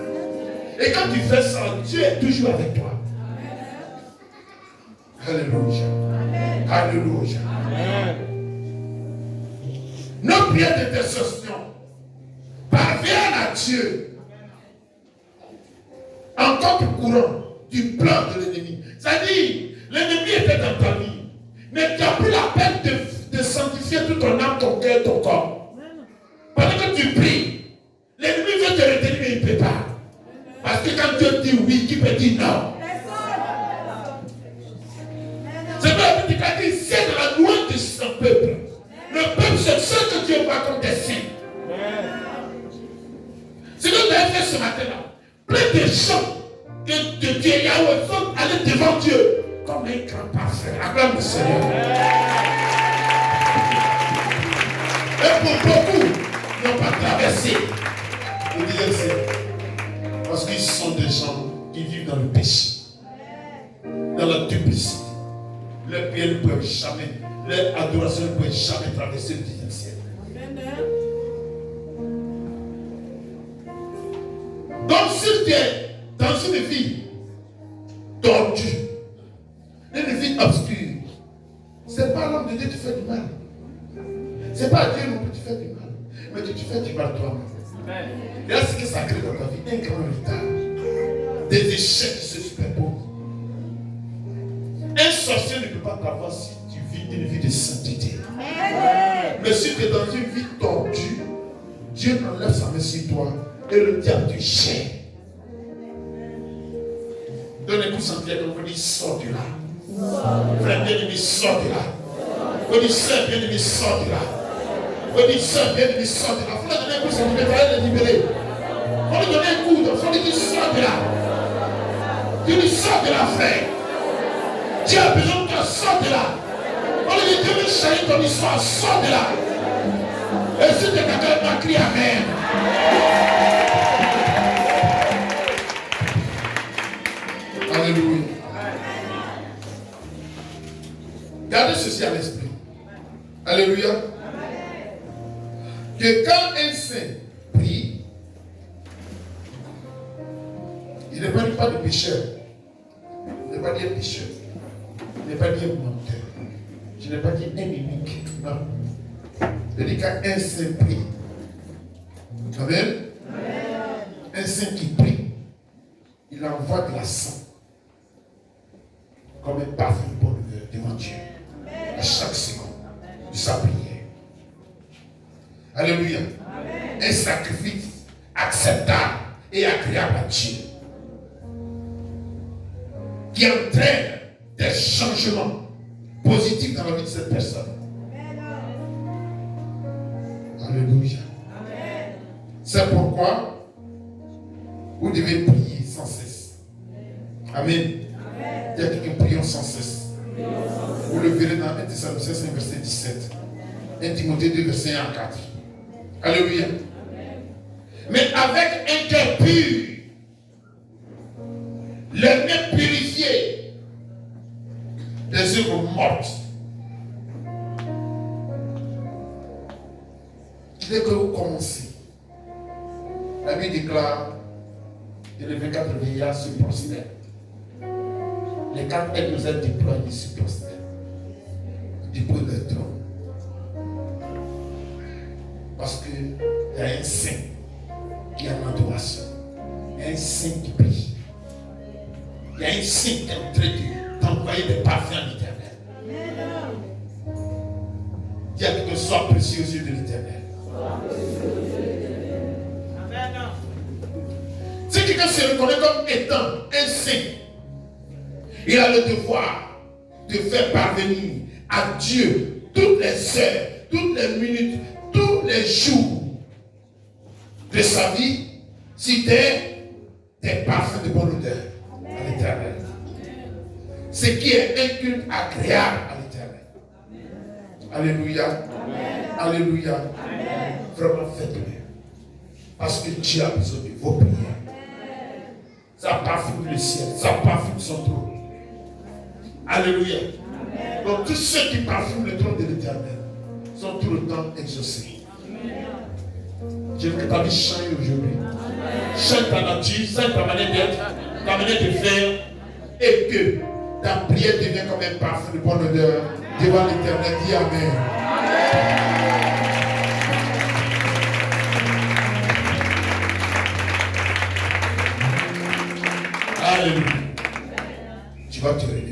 Et quand tu fais ça, Dieu est toujours avec toi. Alléluia. Alléluia. Nos prières d'intercession parviennent à Dieu en contre-courant du plan de l'ennemi. C'est-à-dire, l'ennemi était dans ta vie, mais tu n'as plus la peine de sanctifier toute ton âme, ton cœur, ton corps. Pendant que tu pries, l'ennemi veut te retenir, mais il ne peut pas. Parce que quand Dieu dit oui, qui peut dire non? C'est pour la petite qui dit, c'est dans la loi de son peuple. Le peuple, c'est ce que Dieu voit comme des saints. C'est ce que vous avez fait ce matin-là. Plein de gens de Dieu, Yahweh, sont allés devant Dieu comme un grand parfait. Acclame le Seigneur. Et pour beaucoup, ils n'ont pas traversé le désert. Parce qu'ils sont des gens qui vivent dans le péché, dans la duplicité. Leurs prières ne peuvent jamais, leur adoration ne peut jamais traverser le 10e siècle. Donc si tu es dans une vie tordue, une vie obscure, c'est pas l'homme de Dieu qui te fait du mal. C'est pas Dieu non plus qui te fait du mal, mais tu te fais du mal toi-même. Et là, ce que ça crée dans ta vie, un grand retard, des échecs qui se superposent. Un sorcier ne peut pas t'avoir si tu vis une vie de sainteté. Mais si tu es dans une vie tordue, Dieu enlève sa main sur toi et le diable te gêne. Donne un coup sentir que vous dites, sors de là. Frère bien-aimé, sors de là. Vous dites, sœur bien-aimé, sors de là. Vous dites, sœur bien-aimé, sors de là. Il faut donner un coup sentir que vous allez le libérer. Il faut lui donner un coup, il faut lui dire, sors de là. Tu lui sors de là, frère. Dieu a besoin de toi, sors de là. On lui dit, Dieu veut changer ton histoire, sors de là. Et si tu es quelqu'un, va crier Amen. Alléluia. Gardez ceci à l'esprit. Alléluia. Que quand un saint prie, il ne parle pas de pécheur. Il ne pas dire pécheur. Je n'ai pas dit un menteur. Je n'ai pas dit un mimique. Non. Je dis qu'un saint prie. Amen. Un saint qui prie, il envoie de la sang comme un parfum de bonne odeur devant Dieu à chaque seconde de sa prière. Alléluia. Un sacrifice acceptable et agréable à Dieu qui entraîne des changements positifs dans la vie de cette personne. Alléluia. C'est pourquoi vous devez prier sans cesse. Amen. Il y a quelqu'un priant sans cesse. Vous le verrez dans 1 Thessaloniciens 5, verset 17. 1 Timothée 2, verset 1 à 4. Alléluia. Mais avec un cœur pur, les mains purifiées, les œuvres mortes. Dès que vous commencez, la Bible déclare que les 24 veillards se prosternent. Les 4 ailes nous aient déployés se prosternent. Dépôt de trône. Parce qu'il y a un saint qui a une adoration. Il y a un saint qui prie. Il y a un saint qui est en train d'envoyer des parfums à l'Éternel. Dis à que soit précieux aux yeux de l'Éternel. Si quelqu'un se reconnaît comme étant un saint, il a le devoir de faire parvenir à Dieu toutes les heures, toutes les minutes, les jours de sa vie, c'était des parfums de bonne odeur à l'Éternel. Ce qui est un culte agréable à l'Éternel. Alléluia. Alléluia. Vraiment faites-le. Parce que Dieu a besoin de vos prières. Ça parfume le ciel, ça parfume son trône. Alléluia. Donc tous ceux qui parfument le trône de l'Éternel sont tout le temps exaucés. Dieu veut que ta vie change aujourd'hui. Change ta nature, change ta manière d'être, ta manière de faire, et que ta prière devienne comme un parfum de bonne odeur devant l'Éternel. Dis Amen. Alléluia. Tu vas te réveiller.